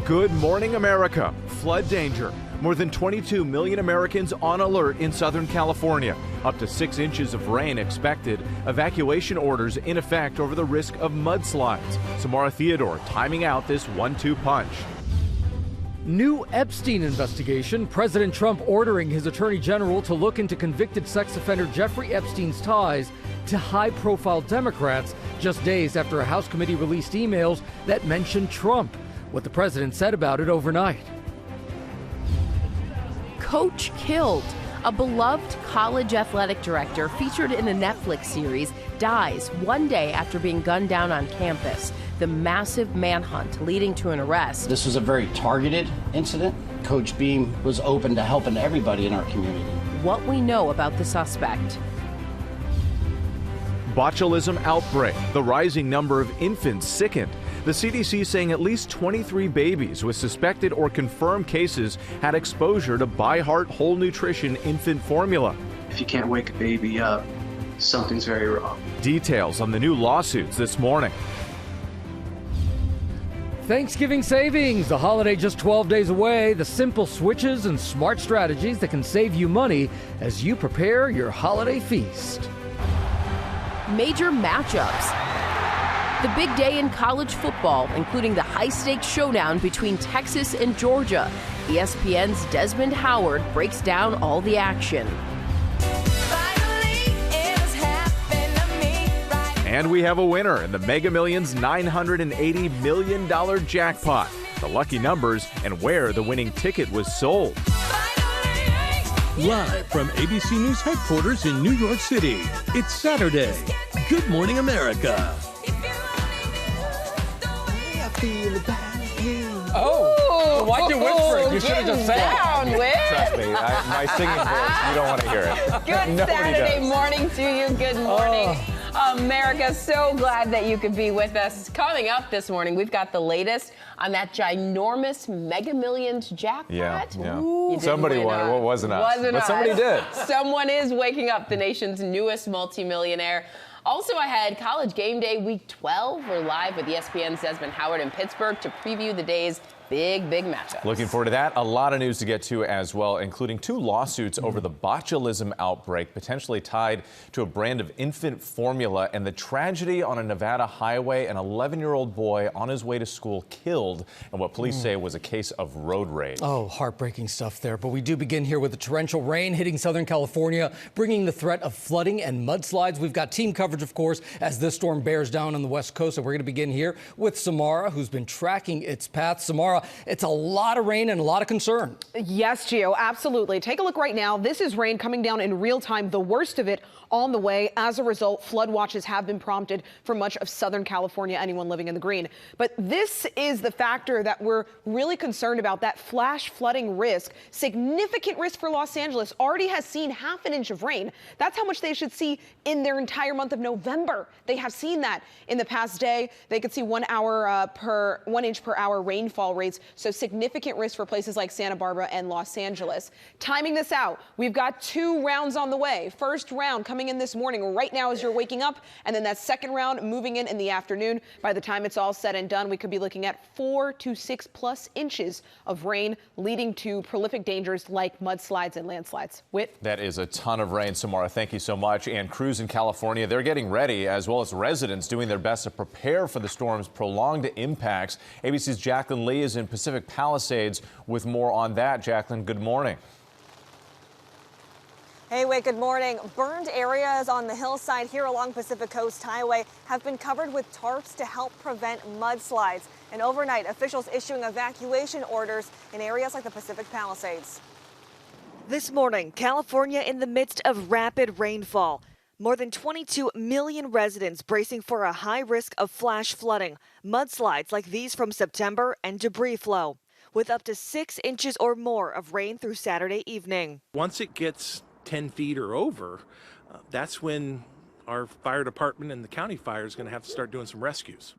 Good morning, America. Flood danger. More than 22 million Americans on alert in Southern California. Up to 6 inches of rain expected. Evacuation orders in effect over the risk of mudslides. Samara Theodore timing out this 1-2 punch. New Epstein investigation. President Trump ordering his attorney general to look into convicted sex offender Jeffrey Epstein's ties to high-profile Democrats just days after a House committee released emails that mentioned Trump. What the president said about it overnight. Coach killed. A beloved college athletic director featured in a Netflix series dies one day after being gunned down on campus. The massive manhunt leading to an arrest. This was a very targeted incident. Coach Beam was open to helping everybody in our community. What we know about the suspect. Botulism outbreak. The rising number of infants sickened. The CDC saying at least 23 babies with suspected or confirmed cases had exposure to By Heart Whole Nutrition infant formula. If you can't wake a baby up, something's very wrong. Details on the new lawsuits this morning. Thanksgiving savings, the holiday just 12 days away. The simple switches and smart strategies that can save you money as you prepare your holiday feast. Major matchups. The big day in college football, including the high-stakes showdown between Texas and Georgia. ESPN's Desmond Howard breaks down all the action. And we have a winner in the Mega Millions $980 million jackpot. The lucky numbers and where the winning ticket was sold. Live from ABC News headquarters in New York City, it's Saturday. Good morning, America. Oh, why'd you whisper? You should have just said it. Trust me, my singing voice, you don't want to hear it. Good Saturday morning to you. Good morning, America. So glad that you could be with us. Coming up this morning, we've got the latest on that ginormous Mega Millions jackpot. Yeah. Ooh. Somebody won it. What wasn't us? But somebody did. Someone is waking up the nation's newest multimillionaire. Also ahead, College Game Day Week 12. We're live with ESPN's Desmond Howard in Pittsburgh to preview the day's big matchups. Looking forward to that. A lot of news to get to as well, including 2 lawsuits over the botulism outbreak, potentially tied to a brand of infant formula, and the tragedy on a Nevada highway, an 11-year-old boy on his way to school killed, and what police say was a case of road rage. Oh, heartbreaking stuff there. But we do begin here with the torrential rain hitting Southern California, bringing the threat of flooding and mudslides. We've got team coverage, of course, as this storm bears down on the West Coast. So we're going to begin here with Samara, who's been tracking its path. Samara, it's a lot of rain and a lot of concern. Yes, Gio, absolutely. Take a look right now. This is rain coming down in real time, the worst of it on the way. As a result, flood watches have been prompted for much of Southern California, anyone living in the green. But this is the factor that we're really concerned about, that flash flooding risk. Significant risk for Los Angeles. Already has seen half an inch of rain. That's how much they should see in their entire month of November. They have seen that in the past day. They could see 1 inch per hour rainfall rates. So significant risk for places like Santa Barbara and Los Angeles. Timing this out, we've got 2 rounds on the way. First round coming in this morning right now as you're waking up, and then that second round moving in the afternoon. By the time it's all said and done, we could be looking at 4 to 6 plus inches of rain, leading to prolific dangers like mudslides and landslides. That is a ton of rain, Samara. Thank you so much. And crews in California, they're getting ready, as well as residents doing their best to prepare for the storm's prolonged impacts. ABC's Jacqueline Lee is in Pacific Palisades with more on that. Jacqueline, good morning. Hey, Wade, good morning. Burned areas on the hillside here along Pacific Coast Highway have been covered with tarps to help prevent mudslides. And overnight, officials issuing evacuation orders in areas like the Pacific Palisades. This morning, California in the midst of rapid rainfall. More than 22 million residents bracing for a high risk of flash flooding, mudslides like these from September, and debris flow, with up to 6 inches or more of rain through Saturday evening. Once it gets 10 feet or over, that's when our fire department and the county fire is going to have to start doing some rescues.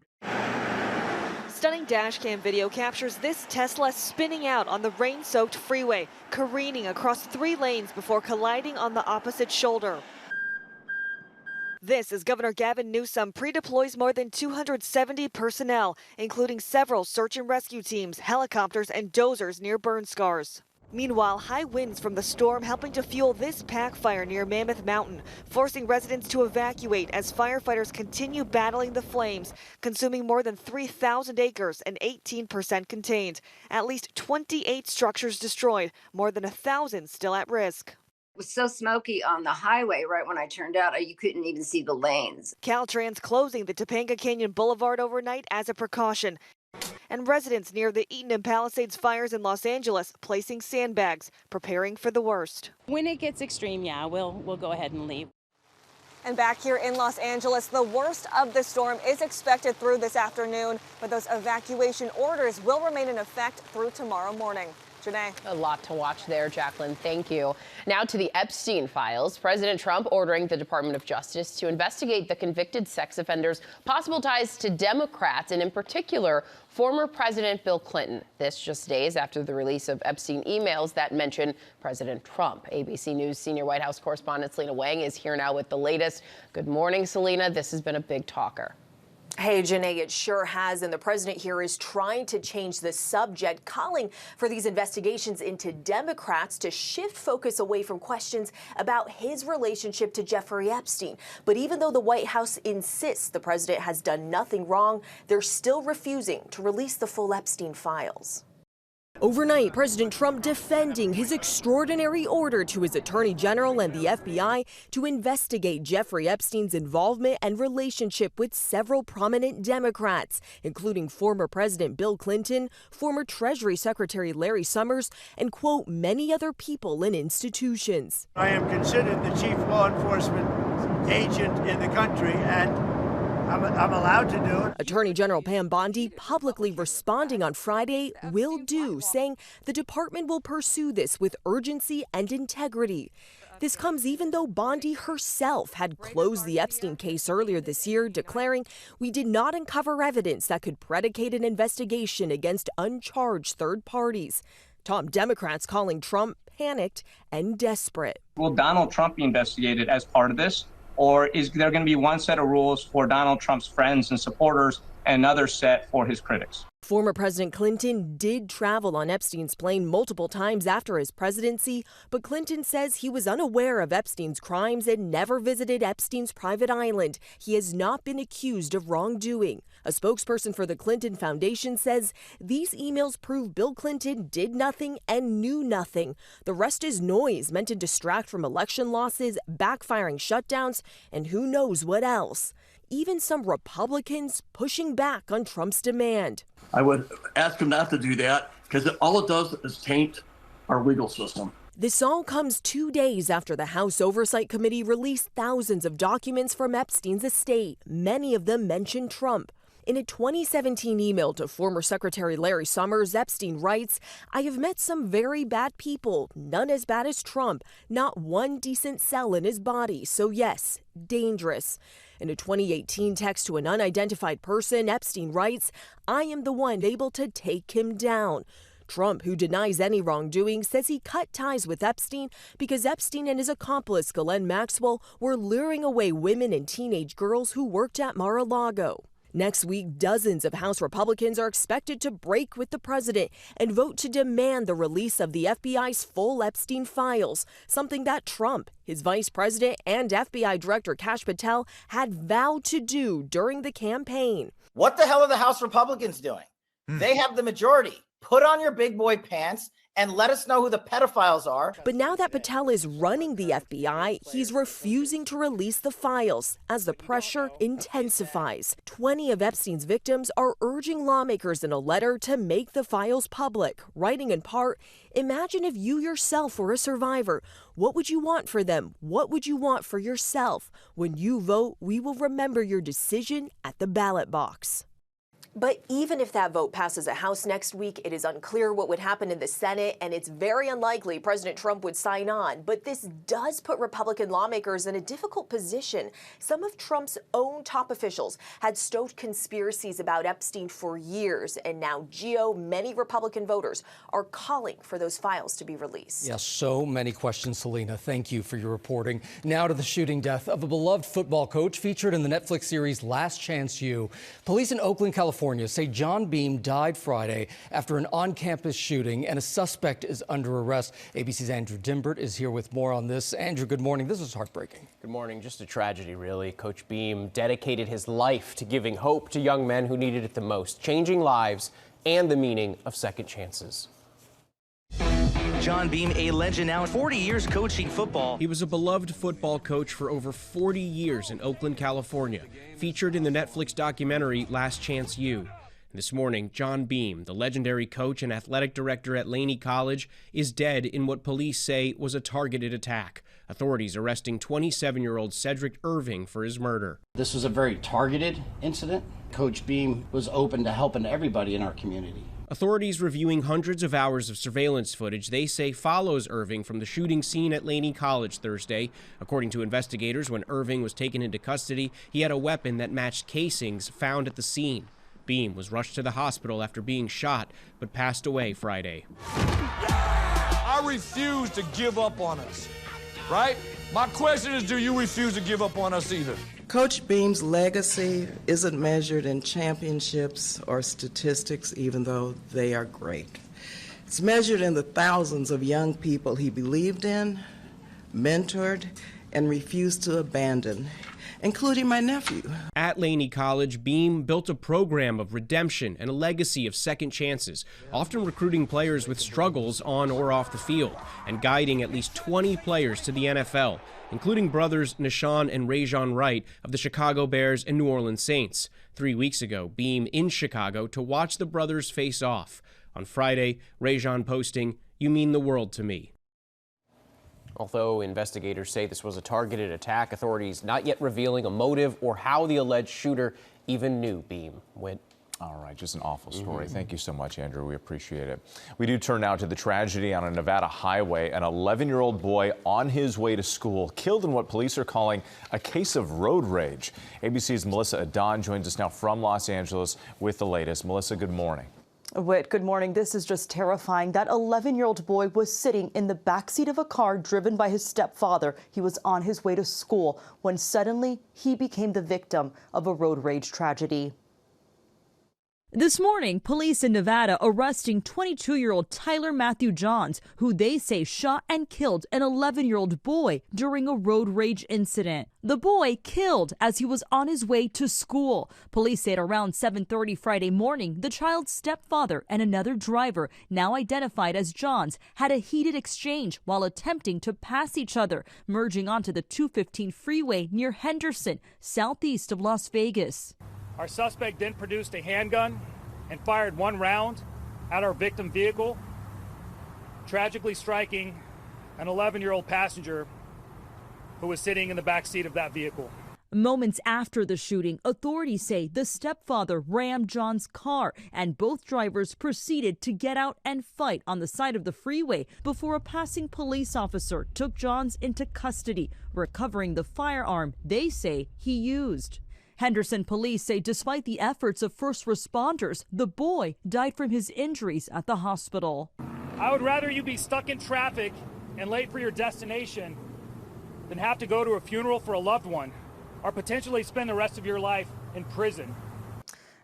Stunning dashcam video captures this Tesla spinning out on the rain-soaked freeway, careening across 3 lanes before colliding on the opposite shoulder. This as Governor Gavin Newsom pre-deploys more than 270 personnel, including several search and rescue teams, helicopters, and dozers near burn scars. Meanwhile, high winds from the storm helping to fuel this pack fire near Mammoth Mountain, forcing residents to evacuate as firefighters continue battling the flames, consuming more than 3,000 acres and 18% contained. At least 28 structures destroyed, more than 1,000 still at risk. It was so smoky on the highway right when I turned out, you couldn't even see the lanes. Caltrans closing the Topanga Canyon Boulevard overnight as a precaution. And residents near the Eaton and Palisades fires in Los Angeles placing sandbags, preparing for the worst. When it gets extreme, yeah, we'll go ahead and leave. And back here in Los Angeles, the worst of the storm is expected through this afternoon, but those evacuation orders will remain in effect through tomorrow morning. Janae. A lot to watch there, Jacqueline. Thank you. Now to the Epstein files. President Trump ordering the Department of Justice to investigate the convicted sex offenders' possible ties to Democrats, and in particular, former President Bill Clinton. This just days after the release of Epstein emails that mention President Trump. ABC News senior White House correspondent Selena Wang is here now with the latest. Good morning, Selena. This has been a big talker. Hey, Janae, it sure has. And the president here is trying to change the subject, calling for these investigations into Democrats to shift focus away from questions about his relationship to Jeffrey Epstein. But even though the White House insists the president has done nothing wrong, they're still refusing to release the full Epstein files. Overnight, President Trump defending his extraordinary order to his attorney general and the FBI to investigate Jeffrey Epstein's involvement and relationship with several prominent Democrats, including former President Bill Clinton, former Treasury Secretary Larry Summers, and, quote, many other people and institutions. I am considered the chief law enforcement agent in the country, and I'm allowed to do it. Attorney General Pam Bondi publicly responding on Friday, will do, saying the department will pursue this with urgency and integrity. This comes even though Bondi herself had closed the Epstein case earlier this year, declaring we did not uncover evidence that could predicate an investigation against uncharged third parties. Top Democrats calling Trump panicked and desperate. Will Donald Trump be investigated as part of this? Or is there going to be one set of rules for Donald Trump's friends and supporters and another set for his critics? Former President Clinton did travel on Epstein's plane multiple times after his presidency, but Clinton says he was unaware of Epstein's crimes and never visited Epstein's private island. He has not been accused of wrongdoing. A spokesperson for the Clinton Foundation says these emails prove Bill Clinton did nothing and knew nothing. The rest is noise meant to distract from election losses, backfiring shutdowns, and who knows what else. Even some Republicans pushing back on Trump's demand. I would ask him not to do that because all it does is taint our legal system. This all comes 2 days after the House Oversight Committee released thousands of documents from Epstein's estate. Many of them mention Trump. In a 2017 email to former Secretary Larry Summers, Epstein writes, I have met some very bad people, none as bad as Trump, not one decent cell in his body, so yes, dangerous. In a 2018 text to an unidentified person, Epstein writes, I am the one able to take him down. Trump, who denies any wrongdoing, says he cut ties with Epstein because Epstein and his accomplice, Ghislaine Maxwell, were luring away women and teenage girls who worked at Mar-a-Lago. Next week, dozens of House Republicans are expected to break with the president and vote to demand the release of the FBI's full Epstein files, something that Trump, his vice president, and FBI Director Kash Patel had vowed to do during the campaign. What the hell are the House Republicans doing? They have the majority. Put on your big boy pants and let us know who the pedophiles are. But now that Patel is running the FBI, he's refusing to release the files as the pressure intensifies. 20 of Epstein's victims are urging lawmakers in a letter to make the files public, writing in part, imagine if you yourself were a survivor. What would you want for them? What would you want for yourself? When you vote, we will remember your decision at the ballot box. But even if that vote passes the House next week, it is unclear what would happen in the Senate, and it's very unlikely President Trump would sign on. But this does put Republican lawmakers in a difficult position. Some of Trump's own top officials had stoked conspiracies about Epstein for years, and now many Republican voters are calling for those files to be released. Yes, so many questions, Selena. Thank you for your reporting. Now to the shooting death of a beloved football coach featured in the Netflix series Last Chance U. Police in Oakland, California say John Beam died Friday after an on-campus shooting, and a suspect is under arrest. ABC's Andrew Dimbert is here with more on this. Andrew, good morning. This is heartbreaking. Good morning. Just a tragedy, really. Coach Beam dedicated his life to giving hope to young men who needed it the most, changing lives and the meaning of second chances. John Beam, a legend now, 40 years coaching football. He was a beloved football coach for over 40 years in Oakland, California, featured in the Netflix documentary Last Chance U. This morning, John Beam, the legendary coach and athletic director at Laney College, is dead in what police say was a targeted attack. Authorities arresting 27-year-old Cedric Irving for his murder. This was a very targeted incident. Coach Beam was open to helping everybody in our community. Authorities reviewing hundreds of hours of surveillance footage they say follows Irving from the shooting scene at Laney College Thursday. According to investigators, when Irving was taken into custody, he had a weapon that matched casings found at the scene. Beam was rushed to the hospital after being shot, but passed away Friday. I refuse to give up on us, right? My question is, do you refuse to give up on us either? Coach Beam's legacy isn't measured in championships or statistics, even though they are great. It's measured in the thousands of young people he believed in, mentored, and refused to abandon, including my nephew. At Laney College, Beam built a program of redemption and a legacy of second chances, often recruiting players with struggles on or off the field, and guiding at least 20 players to the NFL, including brothers Nashawn and Rajon Wright of the Chicago Bears and New Orleans Saints. 3 weeks ago, Beam in Chicago to watch the brothers face off. On Friday, Rajon posting, "You mean the world to me." Although investigators say this was a targeted attack, authorities not yet revealing a motive or how the alleged shooter even knew Beam went. All right, just an awful story. Thank you so much, Andrew. We appreciate it. We do turn now to the tragedy on a Nevada highway. An 11-year-old boy on his way to school killed in what police are calling a case of road rage. ABC's Melissa Adon joins us now from Los Angeles with the latest. Melissa, good morning. Whit, good morning. This is just terrifying. That 11-year-old boy was sitting in the backseat of a car driven by his stepfather. He was on his way to school when suddenly he became the victim of a road rage tragedy. This morning, police in Nevada arresting 22-year-old Tyler Matthew Johns, who they say shot and killed an 11-year-old boy during a road rage incident. The boy killed as he was on his way to school. Police say at around 7:30 Friday morning, the child's stepfather and another driver, now identified as Johns, had a heated exchange while attempting to pass each other, merging onto the 215 freeway near Henderson, southeast of Las Vegas. Our suspect then produced a handgun and fired one round at our victim vehicle, tragically striking an 11-year-old passenger who was sitting in the back seat of that vehicle. Moments after the shooting, authorities say the stepfather rammed John's car and both drivers proceeded to get out and fight on the side of the freeway before a passing police officer took Johns into custody, recovering the firearm they say he used. Henderson police say despite the efforts of first responders, the boy died from his injuries at the hospital. I would rather you be stuck in traffic and late for your destination than have to go to a funeral for a loved one or potentially spend the rest of your life in prison.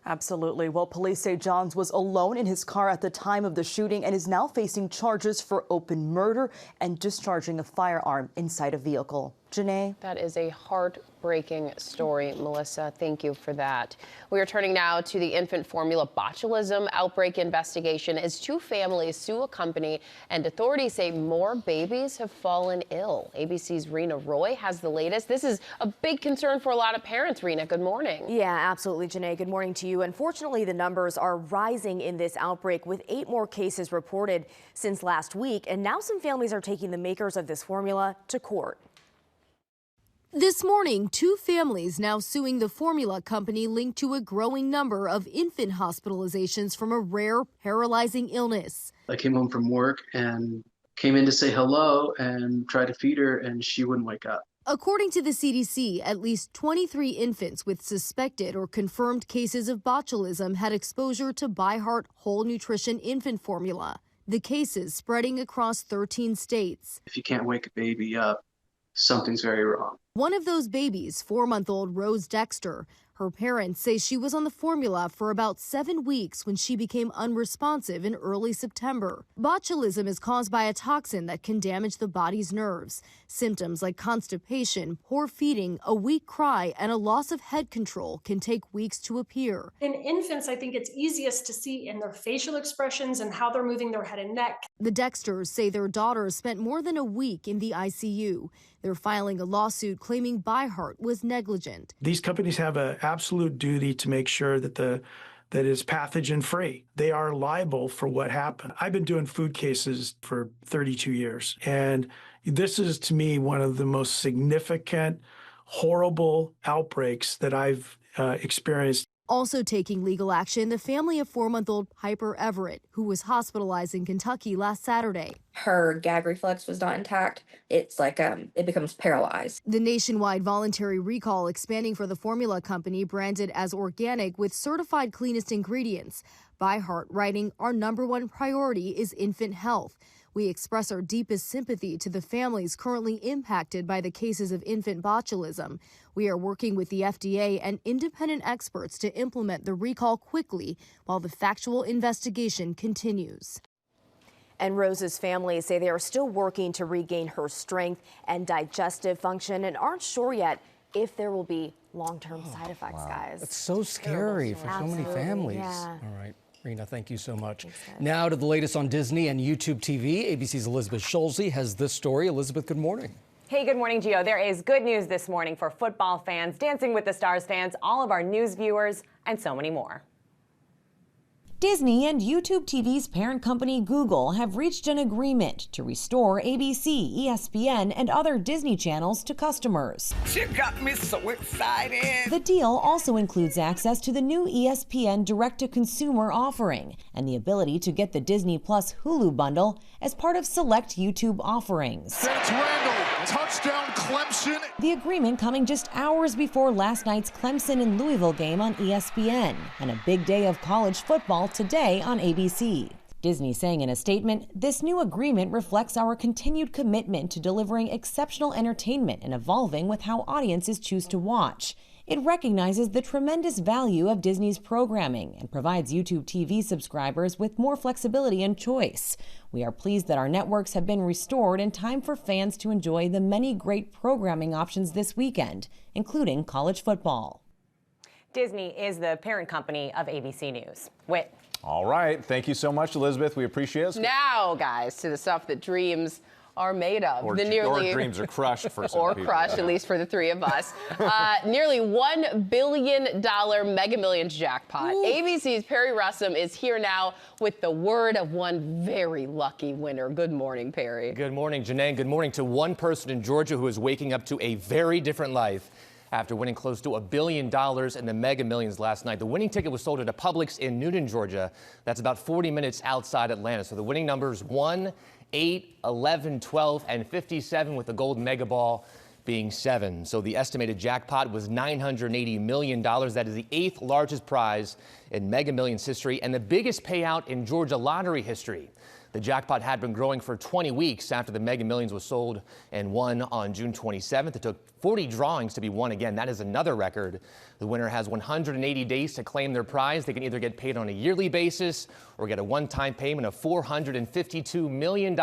Absolutely. Well, police say Johns was alone in his car at the time of the shooting and is now facing charges for open murder and discharging a firearm inside a vehicle. Janae? That is a heartbreaking story, Melissa. Thank you for that. We are turning now to the infant formula botulism outbreak investigation as two families sue a company and authorities say more babies have fallen ill. ABC's Rena Roy has the latest. This is a big concern for a lot of parents. Rena, good morning. Yeah, absolutely, Janae. Good morning to you. Unfortunately, the numbers are rising in this outbreak with 8 more cases reported since last week. And now some families are taking the makers of this formula to court. This morning, 2 families now suing the formula company linked to a growing number of infant hospitalizations from a rare, paralyzing illness. I came home from work and came in to say hello and tried to feed her, and she wouldn't wake up. According to the CDC, at least 23 infants with suspected or confirmed cases of botulism had exposure to ByHeart Whole Nutrition infant formula. The cases spreading across 13 states. If you can't wake a baby up, something's very wrong. One of those babies, 4-month-old Rose Dexter. Her parents say she was on the formula for about 7 weeks when she became unresponsive in early September. Botulism is caused by a toxin that can damage the body's nerves. Symptoms like constipation, poor feeding, a weak cry, and a loss of head control can take weeks to appear. In infants, I think it's easiest to see in their facial expressions and how they're moving their head and neck. The Dexters say their daughter spent more than a week in the ICU. They're filing a lawsuit claiming ByHeart was negligent. These companies have an absolute duty to make sure that it's pathogen free. They are liable for what happened. I've been doing food cases for 32 years, and this is, to me, one of the most significant, horrible outbreaks that I've experienced. Also taking legal action, the family of 4-month-old Piper Everett, who was hospitalized in Kentucky last Saturday. Her gag reflex was not intact. It's like it becomes paralyzed. The nationwide voluntary recall expanding for the formula company branded as organic with certified cleanest ingredients. ByHeart writing, "Our #1 priority is infant health. We express our deepest sympathy to the families currently impacted by the cases of infant botulism. We are working with the FDA and independent experts to implement the recall quickly while the factual investigation continues." And Rose's family say they are still working to regain her strength and digestive function and aren't sure yet if there will be long-term side effects, guys. That's so scary for so many families. Yeah. All right. Rena, thank you so much. Now to the latest on Disney and YouTube TV. ABC's Elizabeth Schulze has this story. Elizabeth, good morning. Hey, good morning, Gio. There is good news this morning for football fans, Dancing with the Stars fans, all of our news viewers, and so many more. Disney and YouTube TV's parent company Google have reached an agreement to restore ABC, ESPN, and other Disney channels to customers. She got me so excited. The deal also includes access to the new ESPN direct-to-consumer offering and the ability to get the Disney Plus Hulu bundle as part of select YouTube offerings. That's Randall. Touchdown Clemson. The agreement coming just hours before last night's Clemson and Louisville game on ESPN and a big day of college football today on ABC. Disney saying in a statement, "This new agreement reflects our continued commitment to delivering exceptional entertainment and evolving with how audiences choose to watch. It recognizes the tremendous value of Disney's programming and provides YouTube TV subscribers with more flexibility and choice. We are pleased that our networks have been restored in time for fans to enjoy the many great programming options this weekend, including college football." Disney is the parent company of ABC News. Whit. All right. Thank you so much, Elizabeth. We appreciate it. Now, guys, to the stuff that dreams are made of. Or dreams are crushed for some people. Or crushed, at least for the three of us. Nearly $1 billion Mega Millions jackpot. Ooh. ABC's Perry Russum is here now with the word of one very lucky winner. Good morning, Perry. Good morning, Janae. Good morning to one person in Georgia who is waking up to a very different life after winning close to $1 billion in the Mega Millions last night. The winning ticket was sold at a Publix in Newton, Georgia. That's about 40 minutes outside Atlanta. So the winning numbers 1, 8, 11, 12, and 57, with the gold mega ball being 7. So the estimated jackpot was $980 million. That is the 8th largest prize in Mega Millions history and the biggest payout in Georgia lottery history. The jackpot had been growing for 20 weeks after the Mega Millions was sold and won on June 27th. It took 40 drawings to be won again. That is another record. The winner has 180 days to claim their prize. They can either get paid on a yearly basis or get a one-time payment of $452 million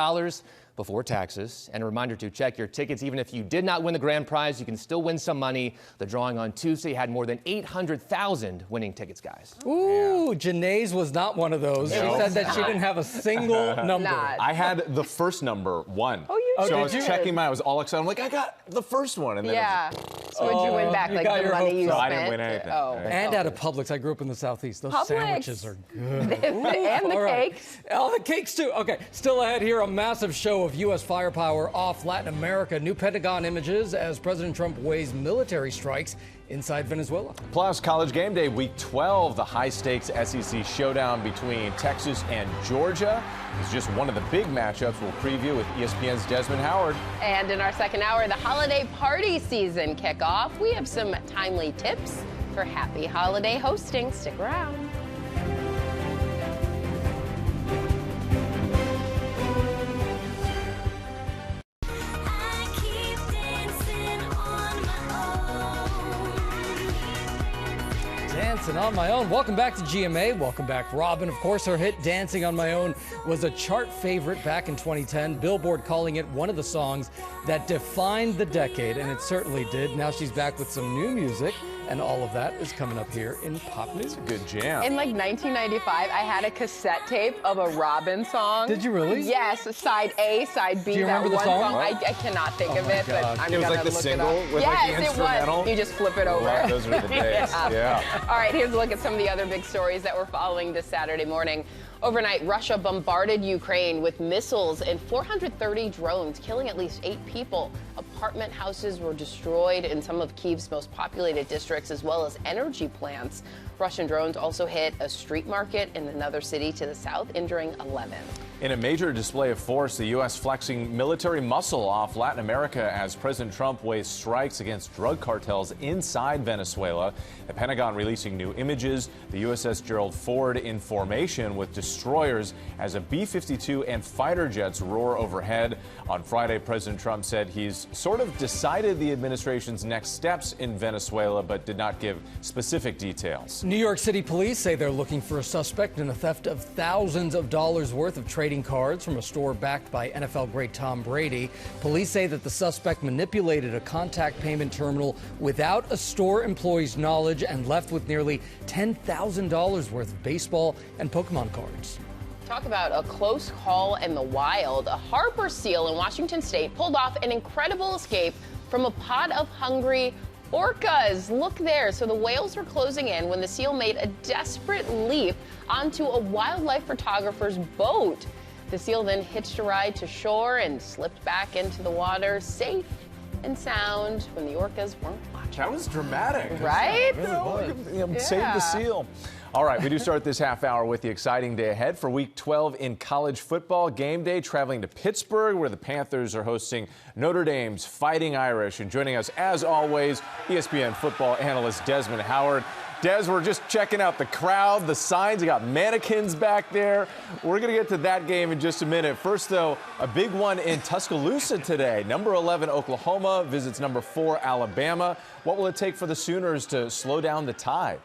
before taxes. And a reminder to check your tickets. Even if you did not win the grand prize, you can still win some money. The drawing on Tuesday had more than 800,000 winning tickets, guys. Ooh, Janae's was not one of those. No. She said that she didn't have a single number. I had the first number, 1. Oh, you Oh, so I was checking mine. I was all excited. I'm like, I got the first one. And then yeah. So would you win back like the money you spent? No, I didn't win anything. Oh. And out of Publix. I grew up in the Southeast. Those sandwiches are good. And the cakes. Oh, the cakes too. Okay, still ahead here, a massive show of U.S. firepower off Latin America. New Pentagon images as President Trump weighs military strikes inside Venezuela. Plus, College Game Day Week 12, the high-stakes SEC showdown between Texas and Georgia is just one of the big matchups we'll preview with ESPN's Desmond Howard. And in our second hour, the holiday party season kickoff. We have some timely tips for happy holiday hosting. Stick around. Dancing on My Own. Welcome back to GMA. Welcome back, Robin. Of course, her hit Dancing on My Own was a chart favorite back in 2010. Billboard calling it one of the songs that defined the decade, and it certainly did. Now she's back with some new music, and all of that is coming up here in Pop News. Good jam. In like 1995, I had a cassette tape of a Robin song. Did you really? Yes, side A, side B. Do you that remember the one song? I cannot think of it, but I'm It was gonna like the look single it up. with Yes, like the instrumental? it was. You just flip it over. Wow, those are the days. Yeah. All right, here's a look at some of the other big stories that we're following this Saturday morning. Overnight, Russia bombarded Ukraine with missiles and 430 drones, killing at least 8 people. Apartment houses were destroyed in some of Kyiv's most populated districts, as well as energy plants. Russian drones also hit a street market in another city to the south, injuring 11. In a major display of force, the U.S. flexing military muscle off Latin America as President Trump weighs strikes against drug cartels inside Venezuela. The Pentagon releasing new images. The USS Gerald Ford in formation with destroyers as a B-52 and fighter jets roar overhead. On Friday, President Trump said he's sort of decided the administration's next steps in Venezuela, but did not give specific details. New York City police say they're looking for a suspect in the theft of thousands of dollars worth of trading cards from a store backed by NFL great Tom Brady. Police say that the suspect manipulated a contact payment terminal without a store employee's knowledge and left with nearly $10,000 worth of baseball and Pokemon cards. Talk about a close call in the wild. A Harper seal in Washington state pulled off an incredible escape from a pod of hungry orcas. Look there. So the whales were closing in when the seal made a desperate leap onto a wildlife photographer's boat. The seal then hitched a ride to shore and slipped back into the water, safe and sound, when the orcas weren't watching. That was dramatic. Right? Save the seal. All right, we do start this half hour with the exciting day ahead for Week 12 in college football. Game day traveling to Pittsburgh, where the Panthers are hosting Notre Dame's Fighting Irish. And joining us, as always, ESPN football analyst Desmond Howard. Des, we're just checking out the crowd, the signs. You got mannequins back there. We're going to get to that game in just a minute. First, though, a big one in Tuscaloosa today. Number 11, Oklahoma, visits number 4, Alabama. What will it take for the Sooners to slow down the Tide?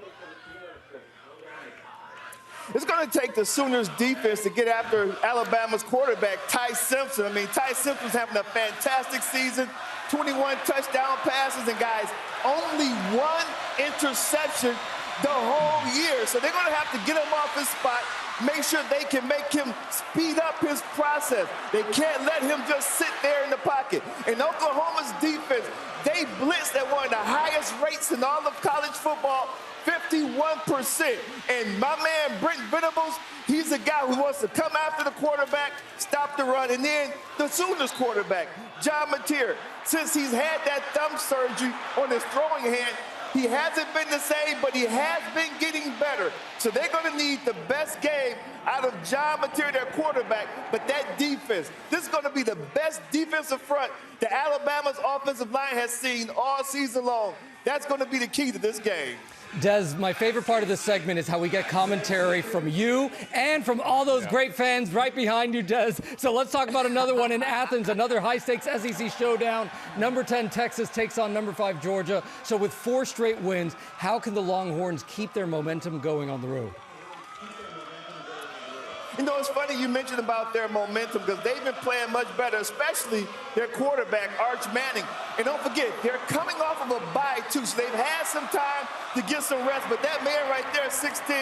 It's going to take the Sooners defense to get after Alabama's quarterback, Ty Simpson. I mean, Ty Simpson's having a fantastic season, 21 touchdown passes, and guys, only 1 interception the whole year. So they're going to have to get him off his spot, make sure they can make him speed up his process. They can't let him just sit there in the pocket. And Oklahoma's defense, they blitzed at one of the highest rates in all of college football, 51%. And my man, Brent Venables, he's a guy who wants to come after the quarterback, stop the run. And then the Sooners quarterback, John Mateer, since he's had that thumb surgery on his throwing hand, he hasn't been the same, but he has been getting better. So they're going to need the best game out of John Mateer, their quarterback. But that defense, this is going to be the best defensive front that Alabama's offensive line has seen all season long. That's going to be the key to this game. Des, my favorite part of this segment is how we get commentary from you and from all those great fans right behind you, Des. So let's talk about another one in Athens, another high-stakes SEC showdown. Number 10, Texas takes on number 5, Georgia. So with 4 straight wins, how can the Longhorns keep their momentum going on the road? You know, it's funny you mentioned about their momentum because they've been playing much better, especially their quarterback, Arch Manning. And don't forget, they're coming off of a bye, too, so they've had some time to get some rest. But that man right there at 16,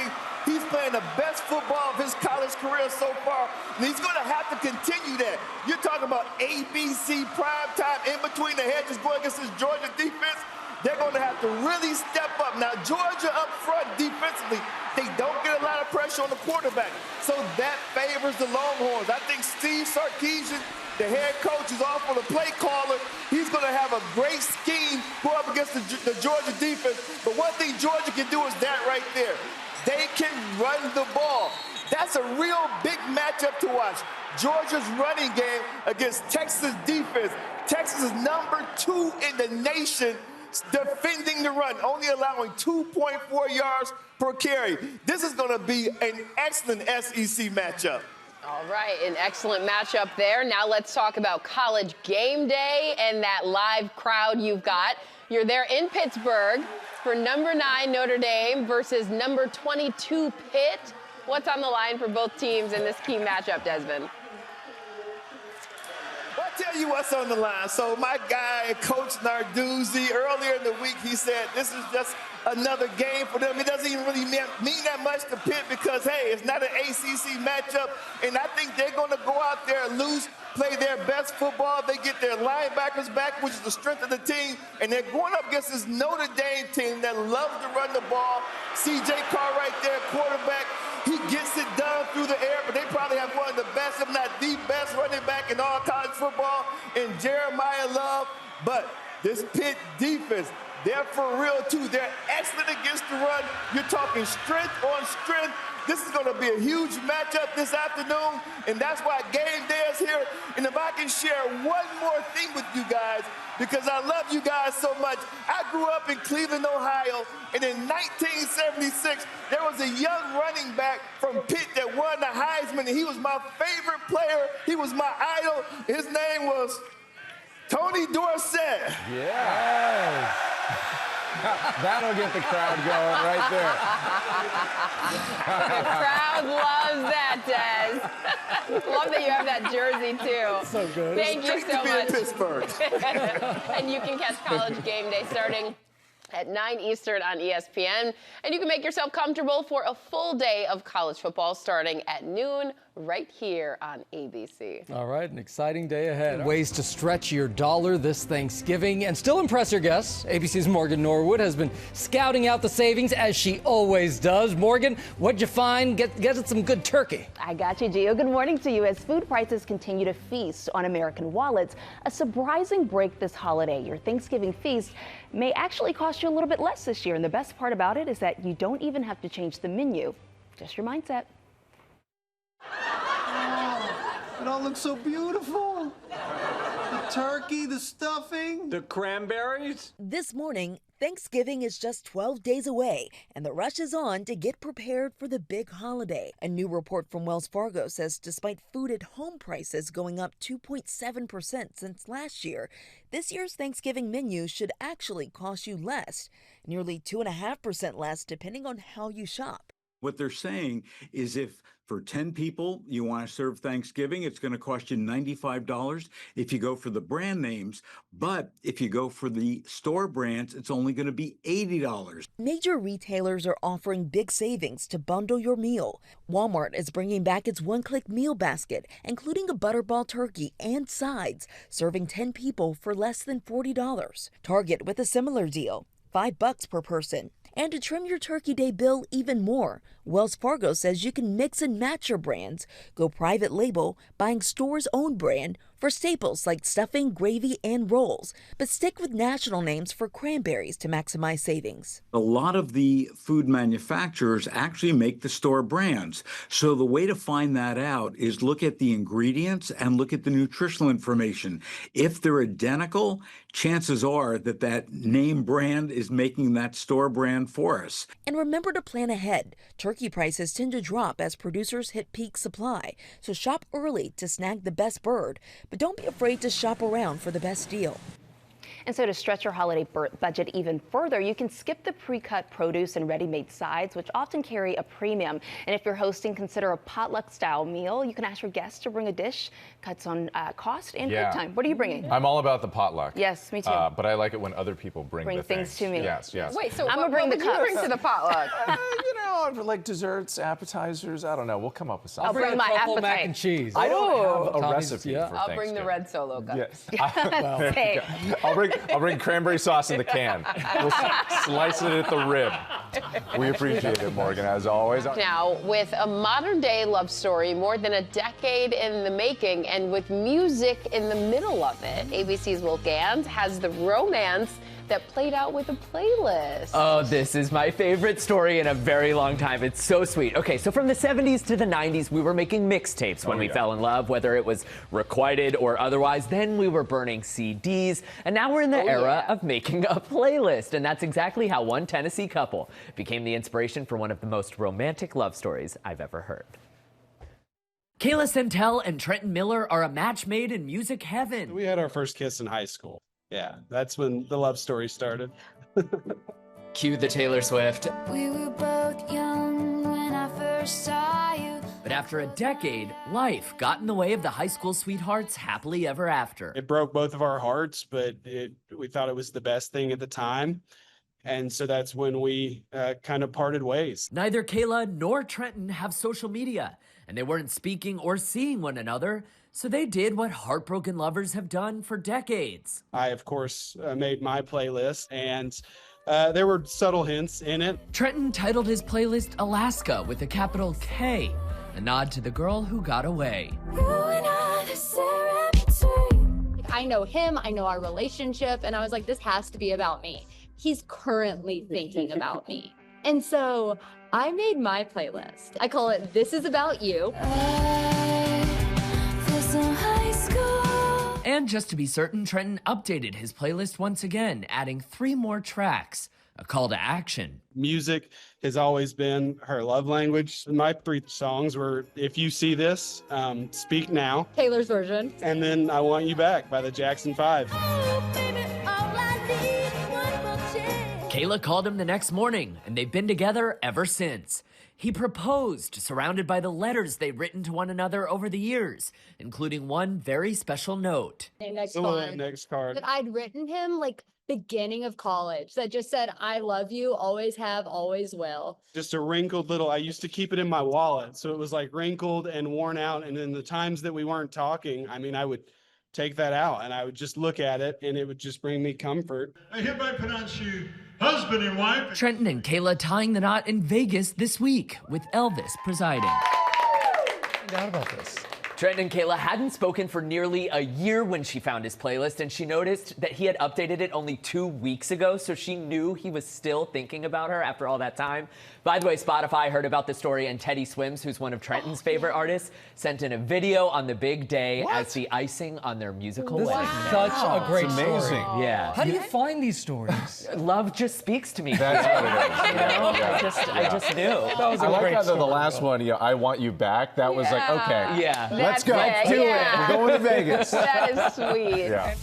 he's playing the best football of his college career so far, and he's going to have to continue that. You're talking about ABC prime time in between the hedges going against this Georgia defense. They're going to have to really step up. Now, Georgia up front defensively, they don't get a lot of pressure on the quarterback, so that favors the Longhorns. I think Steve Sarkisian, the head coach, is off on the play caller. He's going to have a great scheme go up against the Georgia defense. But one thing Georgia can do is that right there. They can run the ball. That's a real big matchup to watch. Georgia's running game against Texas defense. Texas is number 2 in the nation defending the run, only allowing 2.4 yards per carry. This is going to be an excellent SEC matchup. All right, an excellent matchup there. Now let's talk about College Game Day and that live crowd you've got. You're there in Pittsburgh for number 9 Notre Dame versus number 22 Pitt. What's on the line for both teams in this key matchup, Desmond? Well, I'll tell you what's on the line. So my guy, Coach Narduzzi, earlier in the week, he said this is just another game for them. It doesn't even really mean that much to Pitt because, hey, it's not an ACC matchup, and I think they're going to go out there and play their best football. They get their linebackers back, which is the strength of the team, and they're going up against this Notre Dame team that loves to run the ball. C.J. Carr right there, quarterback. He gets it done through the air, but they probably have one of the best, if not the best, running back in all college football in Jeremiah Love. But this Pitt defense, they're for real, too. They're excellent against the run. You're talking strength on strength. This is going to be a huge matchup this afternoon, and that's why game day is here. And if I can share one more thing with you guys, because I love you guys so much. I grew up in Cleveland, Ohio, and in 1976, there was a young running back from Pitt that won the Heisman, and he was my favorite player. He was my idol. His name was Tony Dorsett. Yeah. That'll get the crowd going right there. The crowd loves that, Des. Love that you have that jersey, too. So good. Thank you so much. In Pittsburgh. And you can catch College Game Day starting at 9 Eastern on ESPN. And you can make yourself comfortable for a full day of college football starting at noon right here on ABC. All right, an exciting day ahead. Ways to stretch your dollar this Thanksgiving and still impress your guests. ABC's Morgan Norwood has been scouting out the savings as she always does. Morgan, what'd you find? Get us some good turkey. I got you, Gio. Good morning to you. As food prices continue to feast on American wallets, a surprising break this holiday. Your Thanksgiving feast may actually cost you a little bit less this year. And the best part about it is that you don't even have to change the menu. Just your mindset. It all looks so beautiful. The turkey, the stuffing, the cranberries. This morning, Thanksgiving is just 12 days away, and the rush is on to get prepared for the big holiday. A new report from Wells Fargo says despite food at home prices going up 2.7% since last year, this year's Thanksgiving menu should actually cost you less, nearly 2.5% less depending on how you shop. What they're saying is if for 10 people you want to serve Thanksgiving, it's going to cost you $95 if you go for the brand names. But if you go for the store brands, it's only going to be $80. Major retailers are offering big savings to bundle your meal. Walmart is bringing back its one-click meal basket, including a butterball turkey and sides, serving 10 people for less than $40. Target with a similar deal, $5 per person. And to trim your Turkey Day bill even more, Wells Fargo says you can mix and match your brands, go private label, buying store's own brand for staples like stuffing, gravy, and rolls, but stick with national names for cranberries to maximize savings. A lot of the food manufacturers actually make the store brands. So the way to find that out is look at the ingredients and look at the nutritional information. If they're identical, chances are that that name brand is making that store brand for us. And remember to plan ahead. Turkey prices tend to drop as producers hit peak supply, so shop early to snag the best bird. But don't be afraid to shop around for the best deal. And so to stretch your holiday budget even further, you can skip the pre-cut produce and ready-made sides, which often carry a premium. And if you're hosting, consider a potluck-style meal. You can ask your guests to bring a dish, cuts on cost and good time. What are you bringing? I'm all about the potluck. Yes, me too. But I like it when other people bring the things to me. Yes, yes. Wait, so I'm gonna bring the cups. Bring to the potluck? Like desserts, appetizers. I don't know. We'll come up with something. I'll bring my appetite. Mac and cheese. I don't have a Tommy's, recipe yeah. for I'll bring the red Solo cup. Yes. Same. I'll bring cranberry sauce in the can. We'll slice it at the rib. We appreciate it, Morgan, as always. Now, with a modern-day love story more than a decade in the making and with music in the middle of it, ABC's Will Gans has the romance that played out with a playlist. Oh, this is my favorite story in a very long time. It's so sweet. Okay, so from the 70s to the 90s, we were making mixtapes when we fell in love, whether it was requited or otherwise. Then we were burning CDs, and now we're in the era of making a playlist. And that's exactly how one Tennessee couple became the inspiration for one of the most romantic love stories I've ever heard. Kayla Centel and Trenton Miller are a match made in music heaven. We had our first kiss in high school. Yeah, that's when the love story started. Cue the Taylor Swift. We were both young when I first saw you. But after a decade, life got in the way of the high school sweethearts happily ever after. It broke both of our hearts, but we thought it was the best thing at the time. And so that's when we kind of parted ways. Neither Kayla nor Trenton have social media, and they weren't speaking or seeing one another. So they did what heartbroken lovers have done for decades. I, of course, made my playlist, and there were subtle hints in it. Trenton titled his playlist Alaska with a capital K, a nod to the girl who got away. I know him, I know our relationship, and I was like, this has to be about me. He's currently thinking about me. And so I made my playlist. I call it This Is About You. And just to be certain, Trenton updated his playlist once again, adding 3 more tracks, a call to action. Music has always been her love language. My 3 songs were If You See This, Speak Now, Taylor's version, and then I Want You Back by the Jackson 5. Kayla called him the next morning, and they've been together ever since. He proposed, surrounded by the letters they'd written to one another over the years, including one very special note. Next card. That I'd written him like beginning of college that just said, I love you, always have, always will. Just a wrinkled little, I used to keep it in my wallet. So it was like wrinkled and worn out. And in the times that we weren't talking, I mean, I would take that out and I would just look at it and it would just bring me comfort. I hereby pronounce you husband and wife. Trenton and Kayla tying the knot in Vegas this week with Elvis presiding. I forgot about this. Trenton and Kayla hadn't spoken for nearly a year when she found his playlist, and she noticed that he had updated it only 2 weeks ago, so she knew he was still thinking about her after all that time. By the way, Spotify heard about the story, and Teddy Swims, who's one of Trenton's favorite artists, sent in a video on the big day as the icing on their musical wedding. This is such a great story. Yeah. How do you find these stories? Love just speaks to me. That's what it is. You know? Yeah. I just knew. That was a I like great how story, the last one, I Want You Back, that was like, okay. Yeah. Let's go. That's it. Do Yeah. it. We're going to Vegas. That is sweet. Yeah.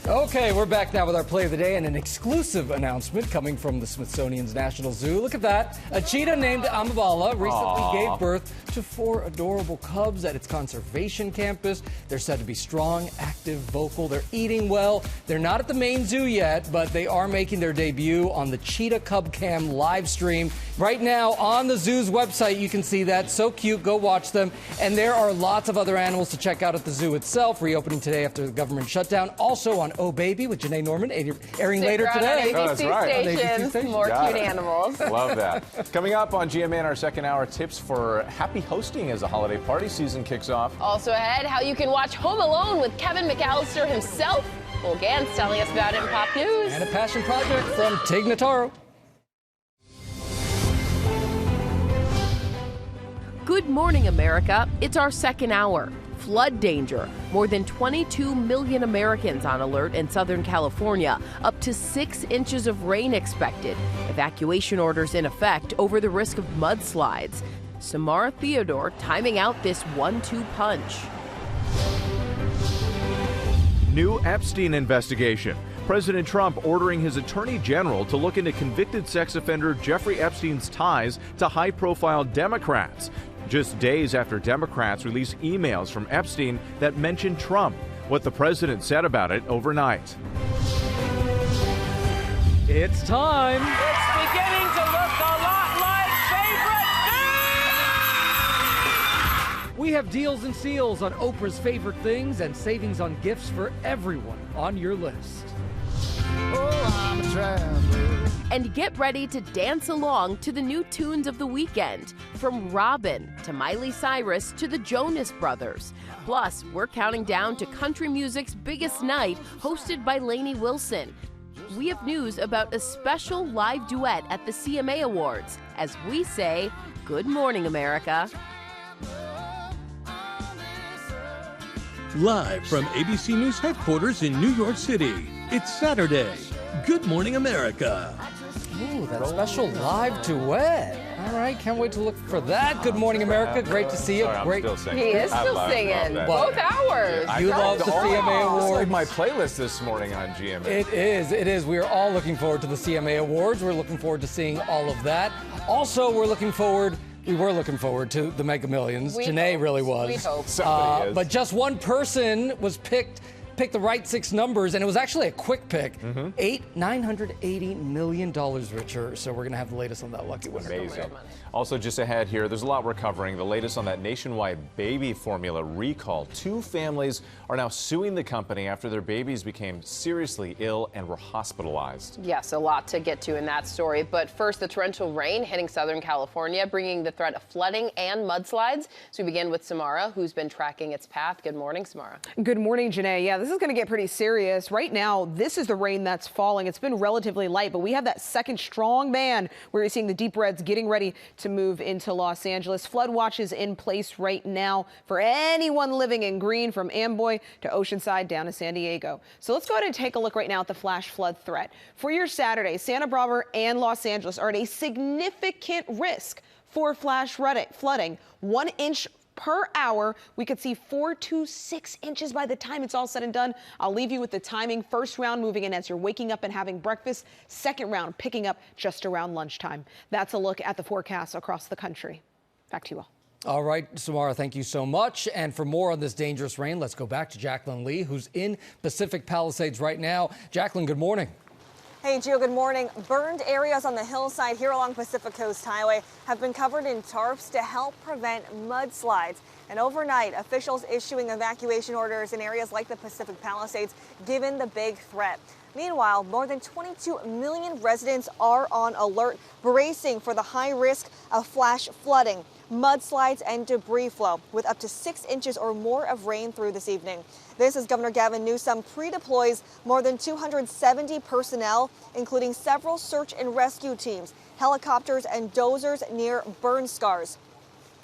Okay, we're back now with our play of the day and an exclusive announcement coming from the Smithsonian's National Zoo. Look at that. A cheetah named Amabala recently gave birth to 4 adorable cubs at its conservation campus. They're said to be strong, active, vocal. They're eating well. They're not at the main zoo yet, but they are making their debut on the Cheetah Cub Cam live stream. Right now on the zoo's website, you can see that. So cute. Go watch them. And there are lots of other animals to check out at the zoo itself, reopening today after the government shutdown. Also on Oh Baby with Janae Norman, airing later today. On ABC Oh, stations, more cute animals. Love that. Coming up on GMA in our second hour, tips for happy hosting as the holiday party season kicks off. Also ahead, how you can watch Home Alone with Kevin McAllister himself. Will Gans telling us about it in Pop News. And a passion project from Tig Notaro. Good morning, America. It's our second hour. Flood danger. More than 22 million Americans on alert in Southern California. Up to 6 inches of rain expected. Evacuation orders in effect over the risk of mudslides. Samara Theodore timing out this 1-2 punch. New Epstein investigation. President Trump ordering his attorney general to look into convicted sex offender Jeffrey Epstein's ties to high-profile Democrats. Just days after Democrats released emails from Epstein that mentioned Trump. What the president said about it overnight. It's time. It's beginning to look a lot like favorite things. We have deals and seals on Oprah's favorite things and savings on gifts for everyone on your list. Oh, I'm a traveler. And get ready to dance along to the new tunes of the weekend, from Robin to Miley Cyrus to the Jonas Brothers. Plus, we're counting down to country music's biggest night, hosted by Lainey Wilson. We have news about a special live duet at the CMA Awards as we say, Good morning, America. Live from ABC News headquarters in New York City, it's Saturday. Good morning, America. Ooh, that special live duet. All right, can't wait to look for that. Good morning, America. Great to see you. Sorry, Great. I'm still singing. He is still singing. Both hours. You love the CMA Awards. It's like my playlist this morning on GMA. It is. We are all looking forward to the CMA Awards. We're looking forward to seeing all of that. Also, we were looking forward to the Mega Millions. Janae really was. We hope. Somebody is. But just one person was picked the right 6 numbers, and it was actually a quick pick. $980 million richer. So we're going to have the latest on that lucky winner. Amazing. Also, just ahead here, there's a lot we're covering. The latest on that nationwide baby formula recall. 2 families are now suing the company after their babies became seriously ill and were hospitalized. Yes, a lot to get to in that story. But first, the torrential rain hitting Southern California, bringing the threat of flooding and mudslides. So we begin with Samara, who's been tracking its path. Good morning, Samara. Good morning, Janae. Yeah, this is going to get pretty serious. Right now, this is the rain that's falling. It's been relatively light, but we have that second strong band where you're seeing the deep reds getting ready to move into Los Angeles. Flood watch is in place right now for anyone living in green, from Amboy to Oceanside down to San Diego. So let's go ahead and take a look right now at the flash flood threat. For your Saturday, Santa Barbara and Los Angeles are at a significant risk for flash flooding. 1 inch per hour. We could see 4 to 6 inches by the time it's all said and done. I'll leave you with the timing. First round moving in as you're waking up and having breakfast. Second round picking up just around lunchtime. That's a look at the forecast across the country. Back to you all. All right, Samara, thank you so much. And for more on this dangerous rain, let's go back to Jacqueline Lee, who's in Pacific Palisades right now. Jacqueline, good morning. Hey, Gio, good morning. Burned areas on the hillside here along Pacific Coast Highway have been covered in tarps to help prevent mudslides. And overnight, officials issuing evacuation orders in areas like the Pacific Palisades, given the big threat. Meanwhile, more than 22 million residents are on alert, bracing for the high risk of flash flooding, mudslides, and debris flow, with up to 6 inches or more of rain through this evening. This as Governor Gavin Newsom pre-deploys more than 270 personnel, including several search and rescue teams, helicopters, and dozers near burn scars.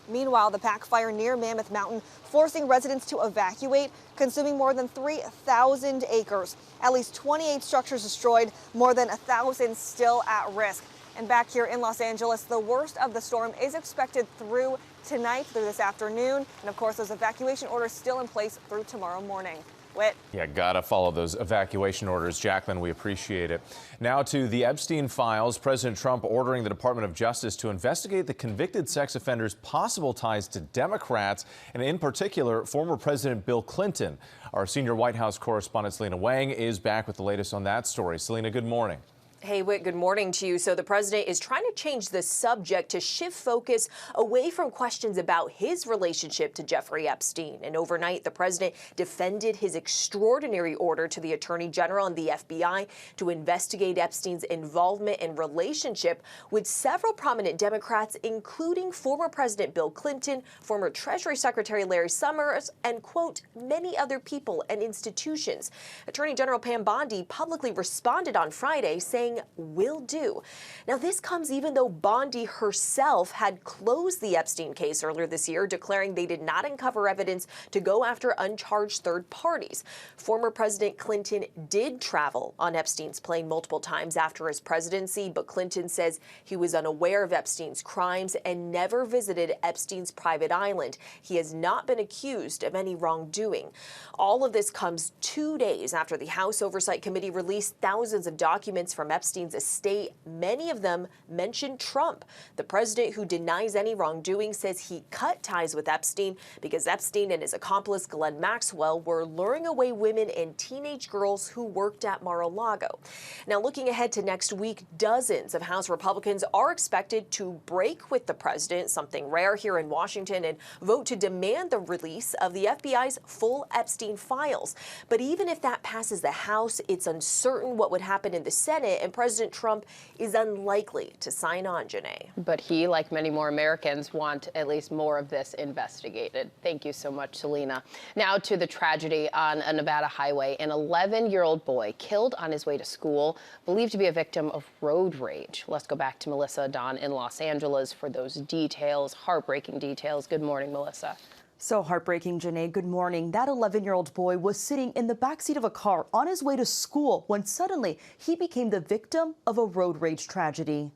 Meanwhile, the pack fire near Mammoth Mountain forcing residents to evacuate, consuming more than 3,000 acres. At least 28 structures destroyed, more than 1,000 still at risk. And back here in Los Angeles, the worst of the storm is expected through tonight, through this afternoon. And of course, those evacuation orders still in place through tomorrow morning. Whit. Yeah, gotta follow those evacuation orders. Jacqueline, we appreciate it. Now to the Epstein files. President Trump ordering the Department of Justice to investigate the convicted sex offender's possible ties to Democrats, and in particular, former President Bill Clinton. Our senior White House correspondent Selena Wang is back with the latest on that story. Selena, good morning. Hey, Whit, good morning to you. So the president is trying to change the subject to shift focus away from questions about his relationship to Jeffrey Epstein. And overnight, the president defended his extraordinary order to the attorney general and the FBI to investigate Epstein's involvement and relationship with several prominent Democrats, including former President Bill Clinton, former Treasury Secretary Larry Summers, and, quote, many other people and institutions. Attorney General Pam Bondi publicly responded on Friday, saying saying will do. Now, this comes even though Bondi herself had closed the Epstein case earlier this year, declaring they did not uncover evidence to go after uncharged third parties. Former President Clinton did travel on Epstein's plane multiple times after his presidency, but Clinton says he was unaware of Epstein's crimes and never visited Epstein's private island. He has not been accused of any wrongdoing. All of this comes 2 days after the House Oversight Committee released thousands of documents from Epstein's estate. Many of them mention Trump. The president, who denies any wrongdoing, says he cut ties with Epstein because Epstein and his accomplice Ghislaine Maxwell were luring away women and teenage girls who worked at Mar-a-Lago. Now, looking ahead to next week, dozens of House Republicans are expected to break with the president, something rare here in Washington, and vote to demand the release of the FBI's full Epstein files. But even if that passes the House, it's uncertain what would happen in the Senate, and President Trump is unlikely to sign on, Janae. But he, like many more Americans, want at least more of this investigated. Thank you so much, Selena. Now to the tragedy on a Nevada highway. An 11-year-old boy killed on his way to school, believed to be a victim of road rage. Let's go back to Melissa Dawn in Los Angeles for those details, heartbreaking details. Good morning, Melissa. So heartbreaking, Janae. Good morning. That 11-year-old boy was sitting in the backseat of a car on his way to school when suddenly he became the victim of a road rage tragedy.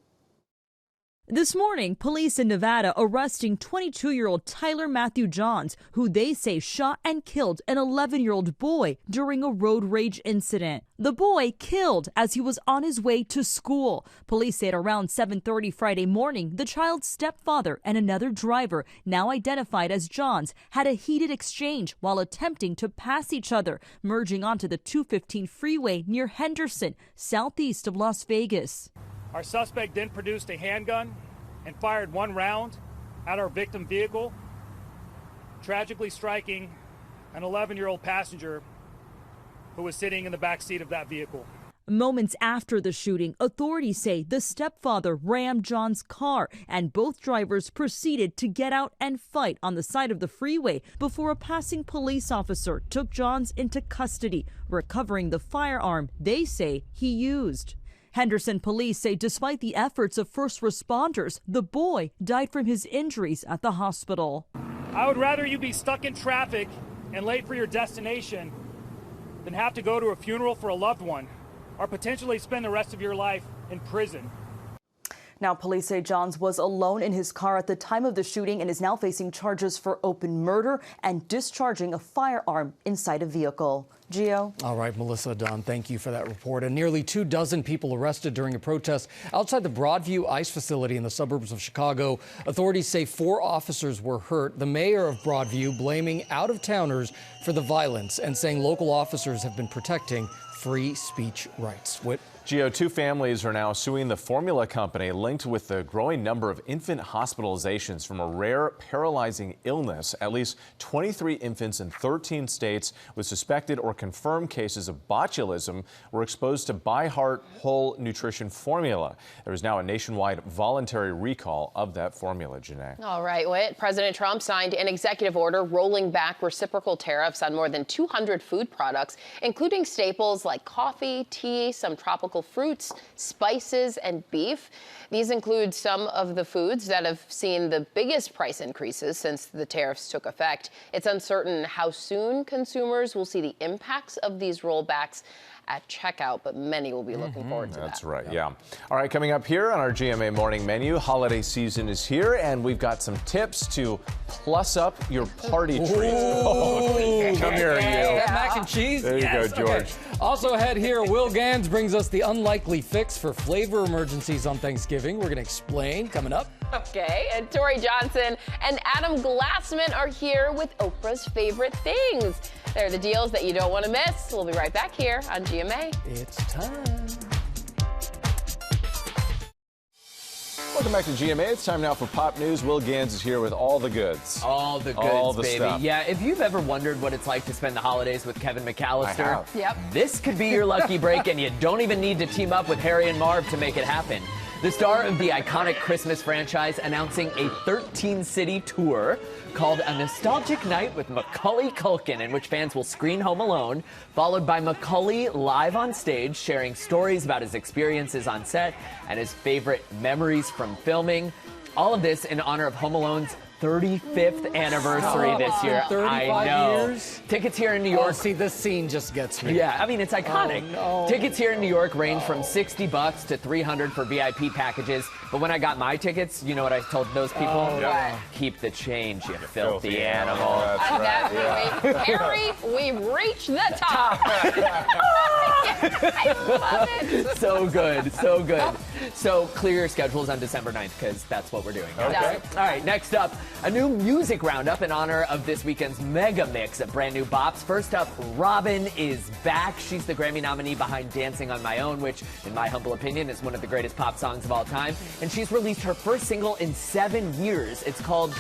This morning, police in Nevada arresting 22-year-old Tyler Matthew Johns, who they say shot and killed an 11-year-old boy during a road rage incident. The boy killed as he was on his way to school. Police say at around 7:30 Friday morning, the child's stepfather and another driver, now identified as Johns, had a heated exchange while attempting to pass each other, merging onto the 215 freeway near Henderson, southeast of Las Vegas. Our suspect then produced a handgun and fired one round at our victim vehicle, tragically striking an 11-year-old passenger who was sitting in the back seat of that vehicle. Moments after the shooting, authorities say the stepfather rammed John's car and both drivers proceeded to get out and fight on the side of the freeway before a passing police officer took Johns into custody, recovering the firearm they say he used. Henderson police say despite the efforts of first responders, the boy died from his injuries at the hospital. I would rather you be stuck in traffic and late for your destination than have to go to a funeral for a loved one or potentially spend the rest of your life in prison. Now, police say Johns was alone in his car at the time of the shooting and is now facing charges for open murder and discharging a firearm inside a vehicle. Gio? All right, Melissa Dunn, thank you for that report. And nearly 24 people arrested during a protest outside the Broadview ICE facility in the suburbs of Chicago. Authorities say 4 officers were hurt. The mayor of Broadview blaming out-of-towners for the violence and saying local officers have been protecting free speech rights. Gio, 2 families are now suing the formula company linked with the growing number of infant hospitalizations from a rare paralyzing illness. At least 23 infants in 13 states with suspected or confirmed cases of botulism were exposed to By Heart Whole Nutrition formula. There is now a nationwide voluntary recall of that formula, Janae. All right, Whit. President Trump signed an executive order rolling back reciprocal tariffs on more than 200 food products, including staples like coffee, tea, some tropical fruits, spices, and beef. These include some of the foods that have seen the biggest price increases since the tariffs took effect. It's uncertain how soon consumers will see the impacts of these rollbacks at checkout, but many will be looking forward to that. That's right, yeah. All right, coming up here on our GMA morning menu, holiday season is here, and we've got some tips to plus up your party treats. Come here, you. That mac and cheese? There you go, George. Okay. Also ahead here, Will Gans brings us the unlikely fix for flavor emergencies on Thanksgiving. We're going to explain coming up. Okay, and Tori Johnson and Adam Glassman are here with Oprah's favorite things. They're the deals that you don't want to miss. We'll be right back here on GMA. It's time. Welcome back to GMA. It's time now for Pop News. Will Gans is here with all the goods. All the goods, all the baby. Stuff. Yeah, if you've ever wondered what it's like to spend the holidays with Kevin McAllister, Yep. this could be your lucky break, and you don't even need to team up with Harry and Marv to make it happen. The star of the iconic Christmas franchise announcing a 13-city tour called A Nostalgic Night with Macaulay Culkin, in which fans will screen Home Alone, followed by Macaulay live on stage, sharing stories about his experiences on set and his favorite memories from filming. All of this in honor of Home Alone's 35th anniversary this year. 35 years? Tickets here in New York. Oh, see, this scene just gets me. Yeah, I mean, it's iconic. Oh, no. Tickets here in New York range from $60 to $300 for VIP packages. But when I got my tickets, you know what I told those people? Oh, yeah. Keep the change, you filthy animal. That's right. Harry, we've reached the top. I love it. So good, so good. So clear your schedules on December 9th, because that's what we're doing. Okay. All right, next up, a new music roundup in honor of this weekend's mega mix of brand new bops. First up, Robyn is back. She's the Grammy nominee behind Dancing on My Own, which, in my humble opinion, is one of the greatest pop songs of all time. And she's released her first single in 7 years. It's called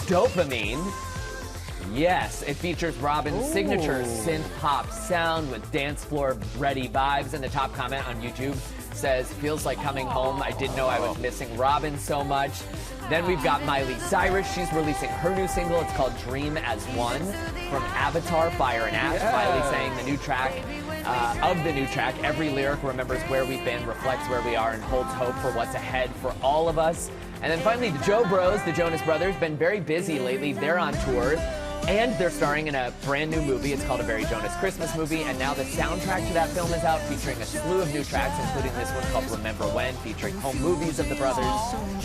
Dopamine. Yes, it features Robyn's signature synth pop sound with dance floor ready vibes. And the top comment on YouTube says, "Feels like coming home. I didn't know I was missing Robyn so much." Then we've got Miley Cyrus. She's releasing her new single. It's called Dream as One from Avatar, Fire and Ash. Yeah. Miley saying the new track, of the new track, every lyric remembers where we've been, reflects where we are, and holds hope for what's ahead for all of us. And then finally, the Joe Bros, the Jonas Brothers, been very busy lately. They're on tour. And they're starring in a brand new movie. It's called A Very Jonas Christmas Movie. And now the soundtrack to that film is out, featuring a slew of new tracks, including this one called Remember When, featuring home movies of the brothers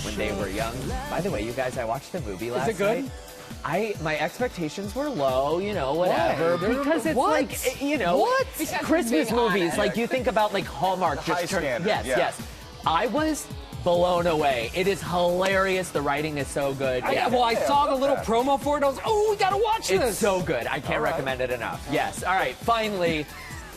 when they were young. By the way, you guys, I watched the movie last night. My expectations were low, you know, whatever. Why? Because it's like, you know, Christmas movies. Like, you think about, like, Hallmark. High standard, yes, yeah. yes. I was blown away. It is hilarious. The writing is so good. I saw the little promo for it. I was, oh, we gotta watch this. It's so good. I can't recommend it enough. Yes. All right. Finally,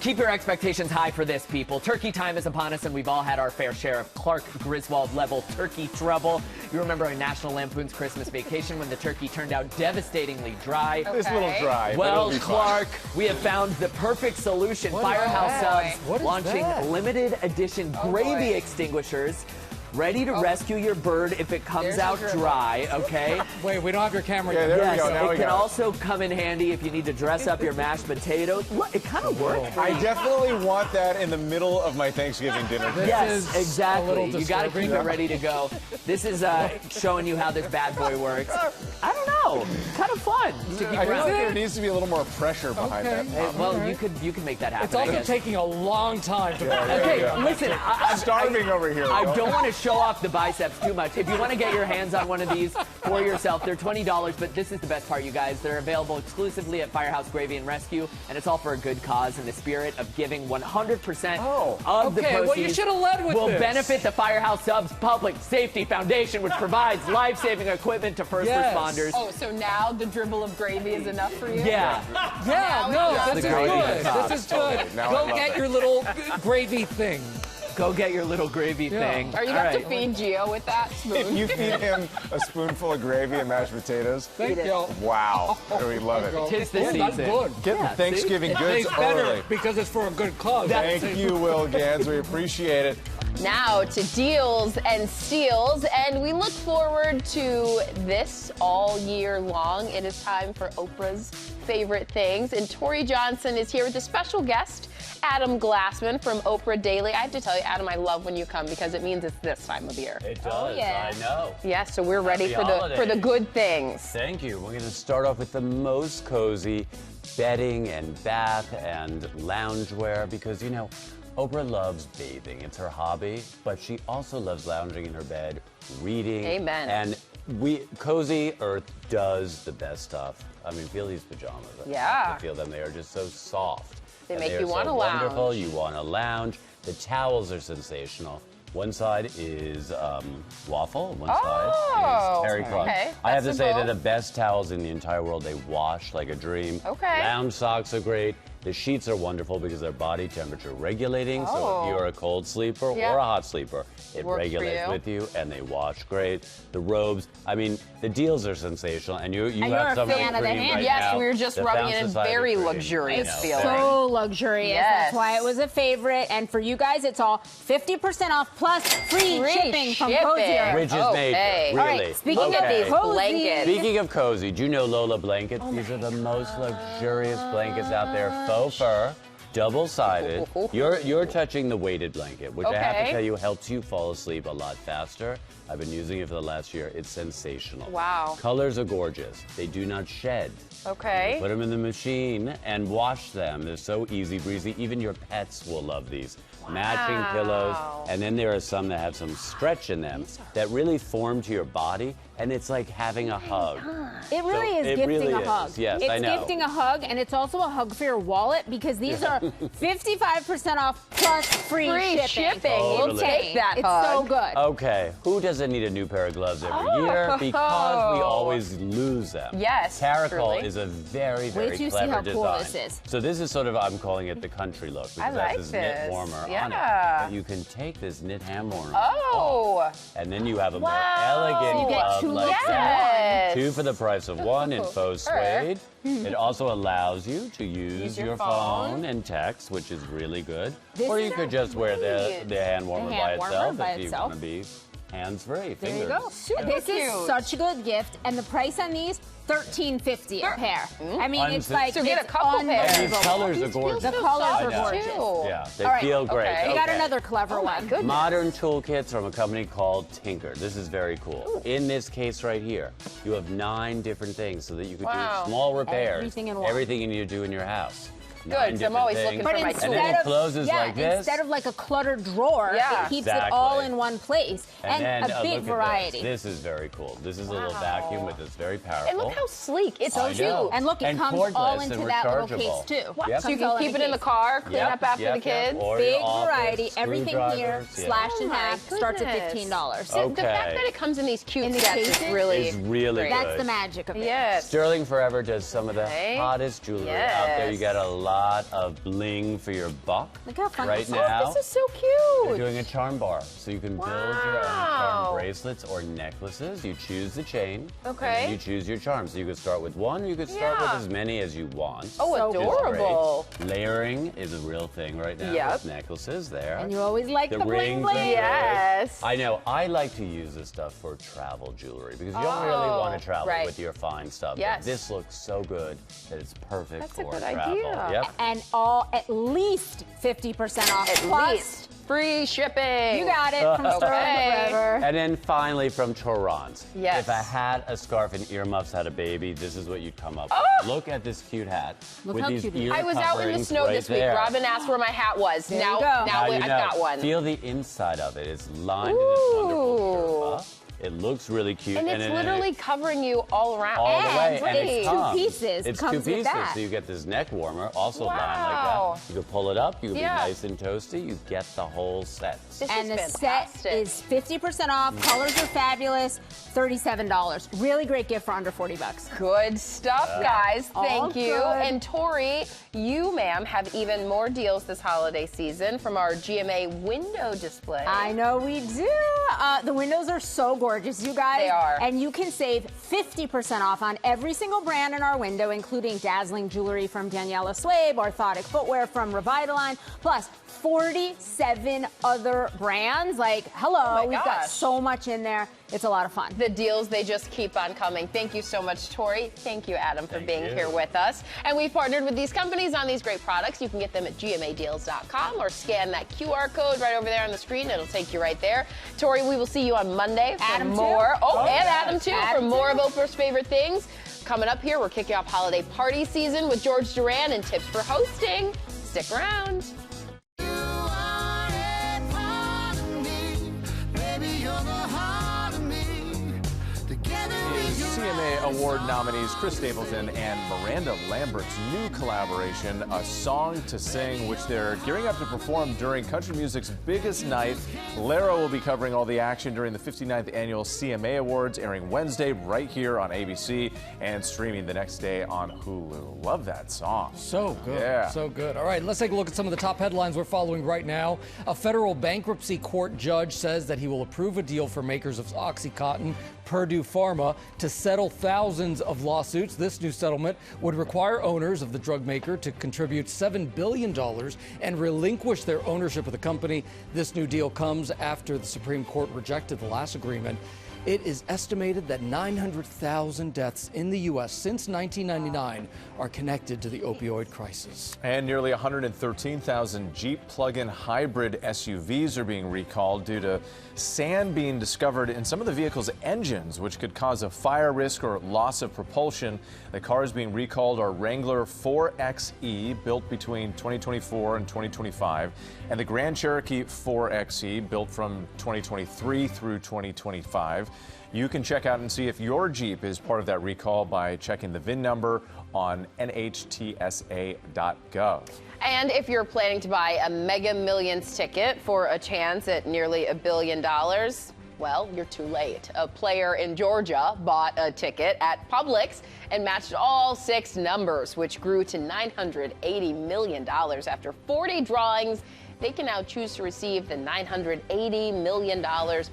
keep your expectations high for this, people. Turkey time is upon us, and we've all had our fair share of Clark Griswold-level turkey trouble. You remember in National Lampoon's Christmas Vacation when the turkey turned out devastatingly dry. It's a little dry. Well, Clark, we have found the perfect solution. Firehouse Subs launching limited edition gravy extinguishers. Ready to rescue your bird if it comes out dry, okay? Wait, we don't have your camera yet. Yeah, there we go. Now it can also come in handy if you need to dress up your mashed potatoes. Look, it kind of worked. I definitely want that in the middle of my Thanksgiving dinner. Yes, exactly. You got to keep it ready to go. This is showing you how this bad boy works. I don't know. Kind of fun. I feel like there needs to be a little more pressure behind that. Well, you could make that happen. It's also taking a long time to Okay, listen. I'm starving over here. I don't want to show off the biceps too much. If you want to get your hands on one of these for yourself, they're $20, but this is the best part, you guys. They're available exclusively at Firehouse Gravy and Rescue, and it's all for a good cause in the spirit of giving 100% of the proceeds well, you should have led with will this. benefit the Firehouse Subs Public Safety Foundation, which provides life-saving equipment to first responders. Oh, so now the dribble of gravy is enough for you? Yeah. This is good. This is good. Go get your little gravy thing. Go get your little gravy thing. Are you going to feed Gio with that spoon? If you feed him a spoonful of gravy and mashed potatoes, thank you. Wow, we love it. Tis the season. That's good. Get the Thanksgiving goods better early. because it's for a good cause. Thank you, Will Gans. We appreciate it. Now to deals and steals, and we look forward to this all year long. It is time for Oprah's favorite things, and Tori Johnson is here with a special guest, Adam Glassman from Oprah Daily. I have to tell you, Adam, I love when you come because it means it's this time of year. It does. I know. Yeah, so we're ready for the good things. Thank you. We're going to start off with the most cozy bedding and bath and loungewear because, you know, Oprah loves bathing. It's her hobby, but she also loves lounging in her bed, reading. Amen. And Cozy Earth does the best stuff. I mean, feel these pajamas. Yeah. I feel them. They are just so soft. They And make are you want to so lounge. wonderful. You want to lounge. The towels are sensational. One side is waffle, one side is terry cloth. Okay. I have to That's say simple. they're the best towels in the entire world. They wash like a dream. Okay. Lounge socks are great. The sheets are wonderful because they're body temperature regulating. So Oh. if you're a cold sleeper Yeah. or a hot sleeper, it Works for regulates you. with you, and they wash great. The robes, I mean, the deals are sensational. And you And have you're a some fan of the cream hand. right Yes, now. we were just The rubbing Found it in Society very cream. luxurious I know. feeling. So luxurious. Yes. That's why it was a favorite. And for you guys, it's all 50% off plus free shipping from Cozier. Which is major, really. All right, speaking of these blankets. Speaking of cozy, do you know Lola blankets? These are the most luxurious blankets out there. Faux fur, double-sided. You're touching the weighted blanket, which I have to Okay. tell you helps you fall asleep a lot faster. I've been using it for the last year. It's sensational. Wow. Colors are gorgeous. They do not shed. Okay. Put them in the machine and wash them. They're so easy breezy. Even your pets will love these. Matching pillows. And then there are some that have some stretch in them that really form to your body. And it's like having a hug. It really So is it gifting really a is. hug. Yes, it's I know. gifting a hug, and it's also a hug for your wallet because these are 55% off plus free shipping. Totally. We'll take that It's hug. so good. Okay, who doesn't need a new pair of gloves every year? Because we always lose them. Yes, Caracol truly. is a very, Wait very till you see clever how design. cool this is. So this is sort of, I'm calling it the country look because I it like has this knit this. warmer on it. Yeah. But you can take this knit hand warmer Oh. off, and then you have a more Wow. elegant You get glove two like looks in that. one. Two for the price of one in faux suede. It also allows you to use your your phone. phone and text, which is really good. This Or you is could just wear the hand warmer The by hand warmer itself by if you itself. want to be hands-free. There you fingers. go. This is cute. such a good gift, and the price on these $13.50 a pair. I mean, it's like So get a it's couple pairs. And these unbelievable. colors are gorgeous. The colors I are know. gorgeous. Yeah, they All right, feel great. okay. We got Okay. another clever one. Modern toolkits from a company called Tinker. This is very cool. In this case right here, you have 9 different things so that you could Wow. do small repairs. Everything in one. Everything you need to do in your house. Good, 9 'cause I'm different always things. looking for But my And then it closes like this. instead of like a cluttered drawer, Yeah. it keeps it all Exactly. in one place. And then, a big look at variety. This is very cool. This is a little vacuum with this very powerful. And look how sleek. It's I so know. cute. And look, it And comes cordless all and into that little case rechargeable. too. Yep. So you Comes all can keep it in the case. car, clean Yep, up after yep, the kids. Yep. Or Big your office, variety. Everything here screwdrivers, yeah. slashed in Oh my half starts at goodness. $15. The fact Okay. that it comes in these cute In the sets is cases really, is really great. That's good. the magic of it. Yes. Sterling Forever does some of the Okay. hottest jewelry out there. You Yes. get a lot of bling for your buck. Look how fun right this is. now. This is so They're cute. doing a charm bar, so you can build your own Wow. charm bracelets or necklaces. You choose the chain, Okay. and then you choose your charm. So you could start with one. You could start with Yeah. as many as you want. Oh, which is great. adorable. Layering is a real thing right now Yep. with necklaces. There. And you always like the bling rings are bling. good. Yes. I know. I like to use this stuff for travel jewelry because you don't really Oh, want to travel right. with your fine stuff. Yes. But this looks so good that it's perfect That's a for good travel. idea. Yep. And all at least 50% off. At Plus, least free shipping. you got it from Sterling Okay. Forever. And then finally from Torrance. Yes. If a hat, a scarf, and earmuffs had a baby, this is what you'd come up with. Look at this cute hat Look with how these cute it is. ear I was out in the coverings snow right this week. there. Robin asked where my hat was. There now, you go. now Now you I've know. got one. Feel the inside of it. It's lined in this wonderful sherpa. It looks really cute. And it's then literally covering you all around. all the way, And and it's it two comes. pieces, It's comes two with pieces, that. so you get this neck warmer, also lined like Wow. that. You can pull it up. You can Yeah. be nice and toasty. You get the whole set. This And is the fantastic. set is 50% off. Colors are fabulous. $37. Really great gift for under $40. Good stuff, guys. All Thank you. good. And Tori, you, ma'am, have even more deals this holiday season from our GMA window display. I know we do. The windows are so gorgeous, you guys. They are. And you can save 50% off on every single brand in our window, including dazzling jewelry from Daniela Swabe, orthotic footwear from Revitaline, plus 47 other brands. Like, hello, we've got gosh. so much in there. It's a lot of fun. The deals, they just keep on coming. Thank you so much, Tori. Thank you, Adam, for being here with us. And we've partnered with these companies on these great products. You can get them at gmadeals.com or scan that QR code right over there on the screen. It'll take you right there. Tori, we will see you on Monday for Adam, too. more. Oh, and yes. Adam, too, for Adam, more too. of Oprah's favorite things. Coming up here, we're kicking off holiday party season with George Duran and tips for hosting. Stick around. CMA Award nominees Chris Stapleton and Miranda Lambert's new collaboration, A Song to Sing, which they're gearing up to perform during country music's biggest night. Lara will be covering all the action during the 59th annual CMA Awards, airing Wednesday right here on ABC and streaming the next day on Hulu. Love that song. So good. Yeah. So good. All right, let's take a look at some of the top headlines we're following right now. A federal bankruptcy court judge says that he will approve a deal for makers of OxyContin, Purdue Pharma, to settle thousands of lawsuits. This new settlement would require owners of the drug maker to contribute $7 billion and relinquish their ownership of the company. This new deal comes after the Supreme Court rejected the last agreement. It is estimated that 900,000 deaths in the U.S. since 1999 are connected to the opioid crisis. And nearly 113,000 Jeep plug-in hybrid SUVs are being recalled due to sand being discovered in some of the vehicle's engines, which could cause a fire risk or loss of propulsion. The cars being recalled are Wrangler 4xe, built between 2024 and 2025, and the Grand Cherokee 4xe, built from 2023 through 2025. You can check out and see if your Jeep is part of that recall by checking the VIN number on NHTSA.gov. And if you're planning to buy a Mega Millions ticket for a chance at nearly $1 billion, well, you're too late. A player in Georgia bought a ticket at Publix and matched all 6 numbers, which grew to $980 million. After 40 drawings, they can now choose to receive the $980 million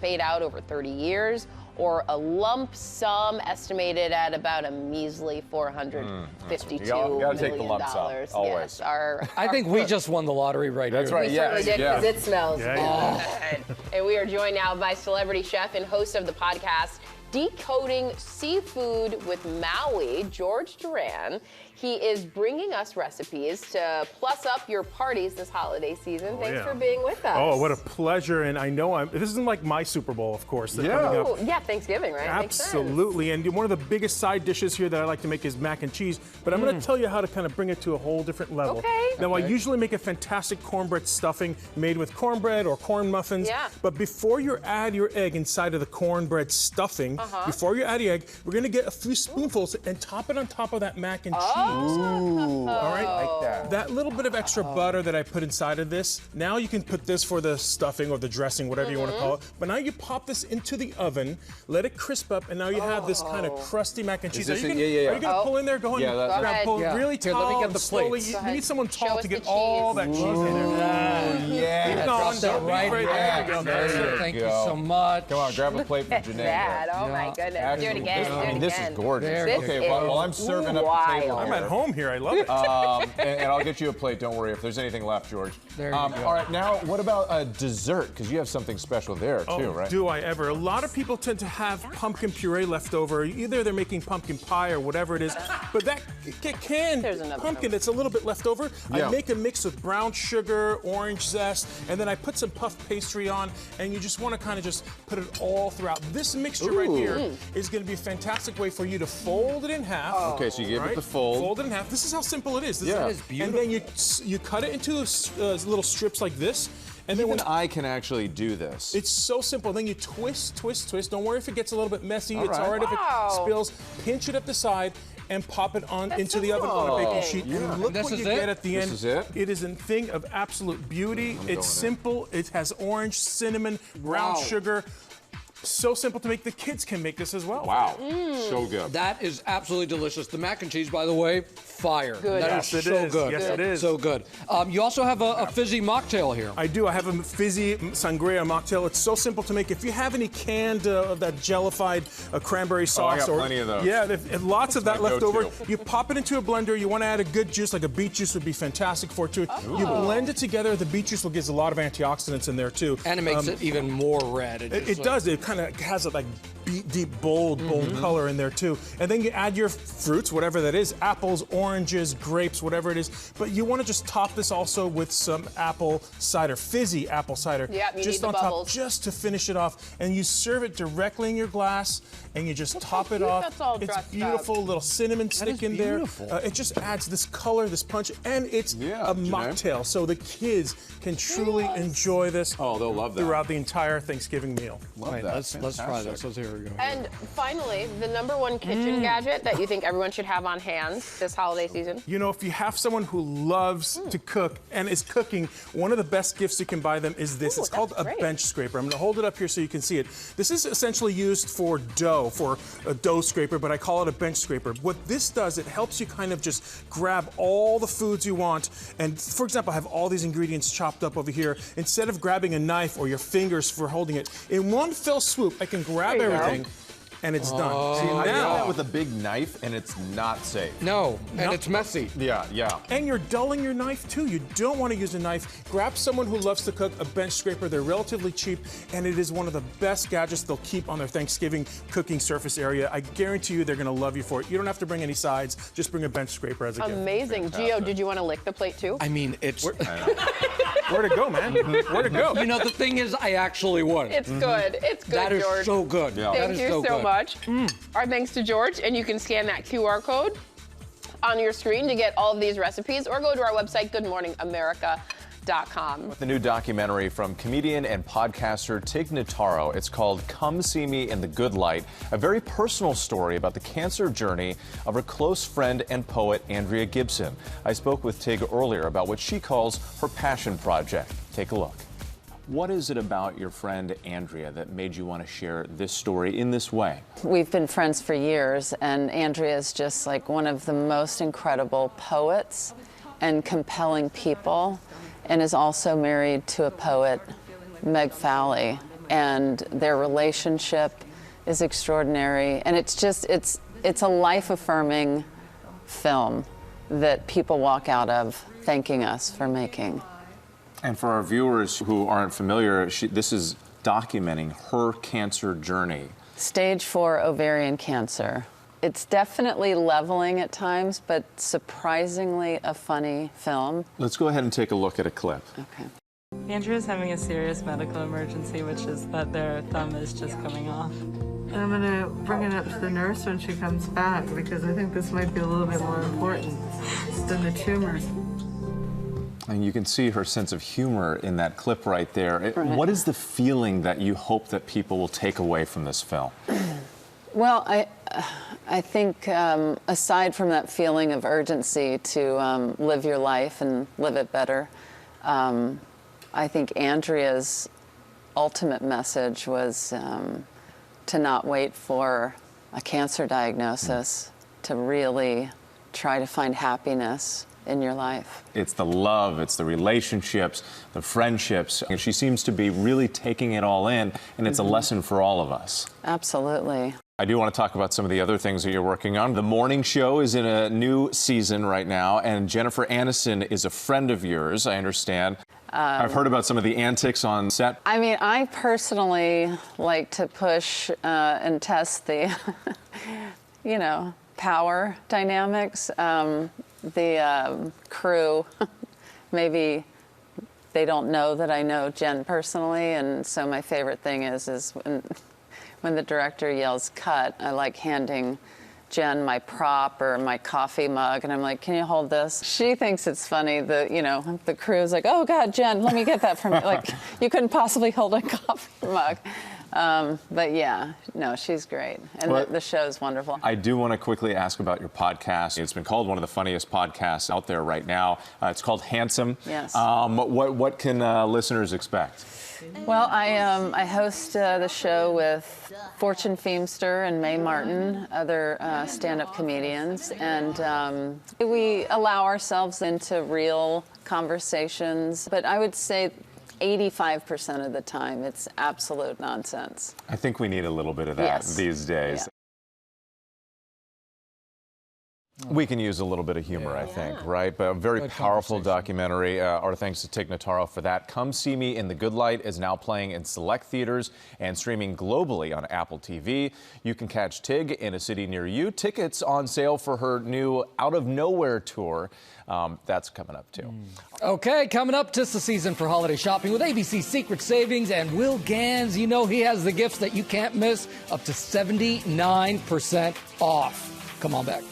paid out over 30 years, or a lump sum estimated at about a measly $452 You gotta take the lump sum, always. Yes, I think we just won the lottery right That's here. right, we certainly did, because it smells Yeah, good. And we are joined now by celebrity chef and host of the podcast Decoding Seafood with Maui, George Duran. He is bringing us recipes to plus up your parties this holiday season. Thanks for being with us. Oh, what a pleasure. And I know this isn't like my Super Bowl, of course. Yeah, Thanksgiving, right? Absolutely. And one of the biggest side dishes here that I like to make is mac and cheese. But I'm going to tell you how to kind of bring it to a whole different level. Okay. Now, I usually make a fantastic cornbread stuffing made with cornbread or corn muffins. Yeah. But before you add your egg inside of the cornbread stuffing, before you add the egg, we're going to get a few spoonfuls and top it on top of that mac and cheese. Ooh, all right, I like that. That little bit of extra butter that I put inside of this, now you can put this for the stuffing or the dressing, whatever you want to call it. But now you pop this into the oven, let it crisp up, and now you have this kind of crusty mac and cheese. Are you going to pull in there? Go ahead. Yeah, grab, pull really Here, tall let me get the and slowly. plates. You need someone tall to get the all that cheese in there. Yeah. Drop that right here. There you go. Thank you so much. Come on, grab a plate for Janae. Dad, oh my goodness. Do it again. This is gorgeous. This Okay, while I'm serving up the table, I'm at home here. I love it. and I'll get you a plate. Don't worry if there's anything left, George. There you go. All right, now what about a dessert? Because you have something special there too, right? Do I ever? A lot of people tend to have pumpkin puree left over. Either they're making pumpkin pie or whatever it is. But that canned pumpkin that's a little bit left over, I make a mix of brown sugar, orange zest, and then I put some puff pastry on, and you just want to kind of just put it all throughout. This mixture right here is going to be a fantastic way for you to fold it in half. Okay, so you give it the fold. Fold it in half. This is how simple it is. This is beautiful. And then you cut it into little strips like this. And then Even I can actually do this. It's so simple. Then you twist, twist, twist. Don't worry if it gets a little bit messy. It's all right if it spills. Pinch it at the side and pop it on into the oven on a baking sheet. And look what you get at the end. This is it? It is a thing of absolute beauty. It's simple. It has orange, cinnamon, brown sugar. So simple to make. The kids can make this as well. Wow, so good. That is absolutely delicious. The mac and cheese, by the way, fire. Good. That is so good. Yes, it is. So good. You also have a fizzy mocktail here. I do. I have a fizzy sangria mocktail. It's so simple to make. If you have any canned of that jellified cranberry sauce, I got plenty of those. Yeah, if lots of that left over. You pop it into a blender. You want to add a good juice, like a beet juice would be fantastic for it too. You blend it together. The beet juice will give a lot of antioxidants in there too, and it makes it even more red. It does. It kind of has a like deep, bold color in there too. And then you add your fruits, whatever that is, apples, oranges, grapes, whatever it is. But you want to just top this also with some apple cider, fizzy apple cider. Yep, you just need on the top, bubbles. just to finish it off. And you serve it directly in your glass, and you just top it off. That's all it's dressed beautiful, up. little cinnamon stick in there. It just adds this color, this punch, and it's a mocktail, so the kids can truly enjoy this. Oh, they'll love that throughout the entire Thanksgiving meal. Love that. Let's try this. Let's hear it. And finally, the #1 kitchen gadget that you think everyone should have on hand this holiday season? You know, if you have someone who loves to cook and is cooking, one of the best gifts you can buy them is this. It's called a bench scraper. I'm going to hold it up here so you can see it. This is essentially used for dough, for a dough scraper, but I call it a bench scraper. What this does, it helps you kind of just grab all the foods you want. And for example, I have all these ingredients chopped up over here. Instead of grabbing a knife or your fingers for holding it, in one fell swoop, I can grab everything. And it's done. See, I do now that with a big knife, and it's not safe. No, and it's messy. Yeah, yeah. And you're dulling your knife, too. You don't want to use a knife. Grab someone who loves to cook, a bench scraper. They're relatively cheap, and it is one of the best gadgets they'll keep on their Thanksgiving cooking surface area. I guarantee you they're going to love you for it. You don't have to bring any sides. Just bring a bench scraper as a gift. Amazing. Gio, did you want to lick the plate, too? I mean, it's... Where to go, man? Where to go? You know, the thing is, I actually would. It's good. It's good, That is George. so good. Yeah. Thank you so good. much. Our thanks to George, and you can scan that QR code on your screen to get all of these recipes, or go to our website, goodmorningamerica.com. The new documentary from comedian and podcaster Tig Notaro. It's called Come See Me in the Good Light, a very personal story about the cancer journey of her close friend and poet Andrea Gibson. I spoke with Tig earlier about what she calls her passion project. Take a look. What is it about your friend Andrea that made you want to share this story in this way? We've been friends for years, and Andrea is just like one of the most incredible poets and compelling people, and is also married to a poet, Meg Fowley, and their relationship is extraordinary. And it's just, it's a life-affirming film that people walk out of thanking us for making. And for our viewers who aren't familiar, this is documenting her cancer journey. Stage 4 ovarian cancer. It's definitely leveling at times, but surprisingly a funny film. Let's go ahead and take a look at a clip. Okay. Andrea's having a serious medical emergency, which is that their thumb is just coming off. I'm gonna bring it up to the nurse when she comes back, because I think this might be a little bit more important than the tumor. And you can see her sense of humor in that clip right there. Right. What is the feeling that you hope that people will take away from this film? Well, I think aside from that feeling of urgency to live your life and live it better, I think Andrea's ultimate message was to not wait for a cancer diagnosis, to really try to find happiness in your life. It's the love, it's the relationships, the friendships. And she seems to be really taking it all in, and it's a lesson for all of us. Absolutely. I do want to talk about some of the other things that you're working on. The morning show is in a new season right now, and Jennifer Aniston is a friend of yours, I understand. I've heard about some of the antics on set. I mean, I personally like to push and test the, you know, power dynamics. The crew, maybe they don't know that I know Jen personally, and so my favorite thing is when the director yells cut, I like handing Jen my prop or my coffee mug, and I'm like, can you hold this? She thinks it's funny that, you know, the crew's like, oh God, Jen, let me get that from you. Like, you couldn't possibly hold a coffee mug. But yeah, no, she's great. And well, the show's wonderful. I do want to quickly ask about your podcast. It's been called one of the funniest podcasts out there right now. It's called Handsome. Yes. What can listeners expect? Well, I host the show with Fortune Feimster and Mae Martin, other stand-up comedians, and we allow ourselves into real conversations. But I would say 85% of the time, it's absolute nonsense. I think we need a little bit of that these days. Yeah. We can use a little bit of humor, I think, right? But a very powerful documentary. Our thanks to Tig Notaro for that. Come See Me in the Good Light is now playing in select theaters and streaming globally on Apple TV. You can catch Tig in a city near you. Tickets on sale for her new Out of Nowhere tour. That's coming up, too. Okay, coming up, 'tis the season for holiday shopping with ABC Secret Savings and Will Gans. You know he has the gifts that you can't miss, up to 79% off. Come on back.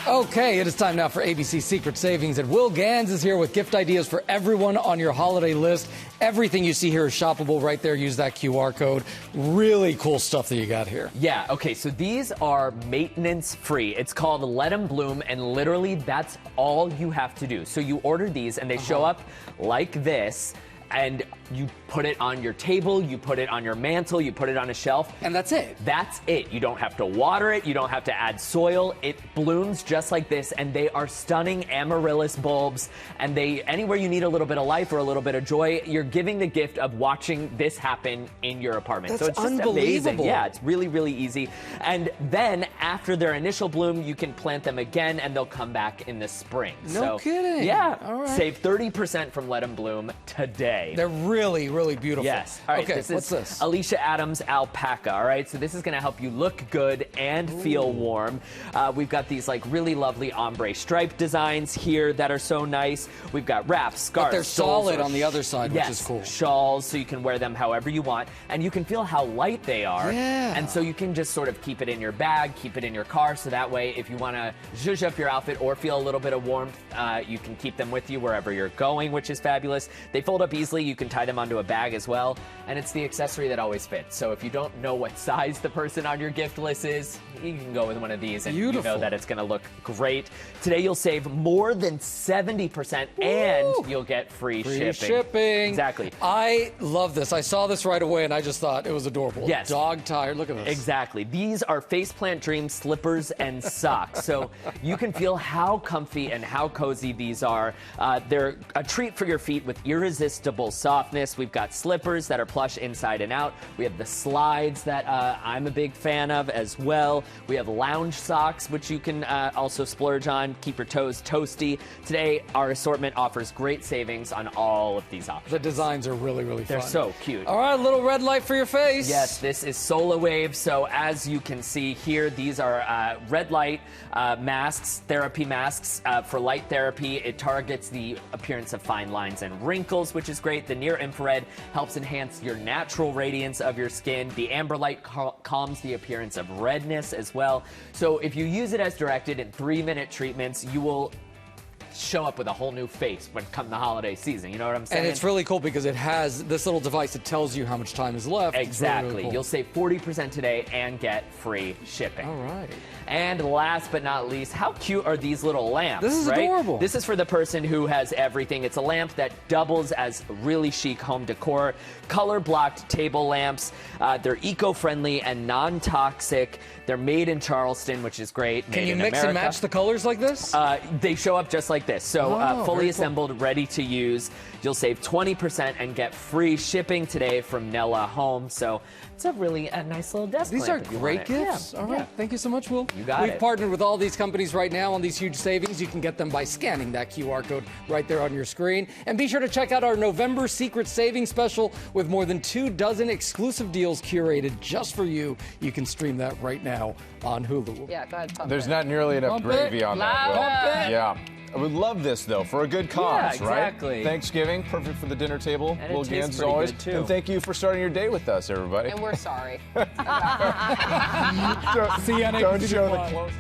Okay, it is time now for ABC Secret Savings, and Will Gans is here with gift ideas for everyone on your holiday list. Everything you see here is shoppable right there. Use that QR code. Really cool stuff that you got here. Yeah, okay, so these are maintenance free. It's called Let 'em Bloom, and literally that's all you have to do. So you order these, and they show up like this. And you put it on your table, you put it on your mantle, you put it on a shelf. And that's it. That's it. You don't have to water it. You don't have to add soil. It blooms just like this, and they are stunning amaryllis bulbs. And anywhere you need a little bit of life or a little bit of joy, you're giving the gift of watching this happen in your apartment. That's so it's just unbelievable. amazing. Yeah, it's really, really easy. And then after their initial bloom, you can plant them again, and they'll come back in the spring. No kidding. Yeah. All right. Save 30% from Let 'em Bloom today. They're really, really beautiful. Yes. All right, okay, this is what's this? Alicia Adams Alpaca, all right? So this is going to help you look good and feel warm. We've got these like really lovely ombre stripe designs here that are so nice. We've got wraps, scarves. But they're solid on the other side, which is cool. Shawls, so you can wear them however you want. And you can feel how light they are. Yeah. And so you can just sort of keep it in your bag, keep it in your car, so that way if you want to zhuzh up your outfit or feel a little bit of warmth, you can keep them with you wherever you're going, which is fabulous. They fold up easily. You can tie them onto a bag as well, and it's the accessory that always fits. So if you don't know what size the person on your gift list is, you can go with one of these, and you know that it's going to look great. Today you'll save more than 70%, and you'll get free shipping. Exactly. I love this. I saw this right away, and I just thought it was adorable. Yes. Dog tired. Look at this. Exactly. These are Faceplant Dream slippers and socks. So you can feel how comfy and how cozy these are. They're a treat for your feet with irresistible softness. We've got slippers that are plush inside and out. We have the slides that I'm a big fan of as well. We have lounge socks, which you can also splurge on. Keep your toes toasty. Today, our assortment offers great savings on all of these options. The designs are really, really fun. They're so cute. All right, a little red light for your face. Yes, this is Solar Wave. So as you can see here, these are red light masks, therapy masks for light therapy. It targets the appearance of fine lines and wrinkles, which is great. The near infrared helps enhance your natural radiance of your skin. The amber light calms the appearance of redness as well. So if you use it as directed in 3-minute treatments, you will show up with a whole new face when come the holiday season. You know what I'm saying? And it's really cool because it has this little device that tells you how much time is left. Exactly. Really cool. You'll save 40% today and get free shipping. All right. And last but not least, how cute are these little lamps? This is adorable. This is for the person who has everything. It's a lamp that doubles as really chic home decor. Color-blocked table lamps. They're eco-friendly and non-toxic. They're made in Charleston, which is great. Can you in mix America. and match the colors like this? They show up just like this. So fully very assembled, cool. ready to use. You'll save 20% and get free shipping today from Nella Home. So it's a really nice little desk These are lamp if you great want it. gifts. Yeah. All right. Yeah. Thank you so much, Will. You got We've it. partnered with all these companies right now on these huge savings. You can get them by scanning that QR code right there on your screen. And be sure to check out our November Secret Savings Special with more than 24 exclusive deals curated just for you. You can stream that right now on Hulu. Yeah, go ahead. There's not nearly enough gravy on that, Will. Yeah. I would love this, though, for a good cause, exactly. right? Thanksgiving, perfect for the dinner table. And it Will tastes Gans, as pretty always. good, too. And thank you for starting your day with us, everybody. And we're sorry. See you on Don't show the ABC1. close.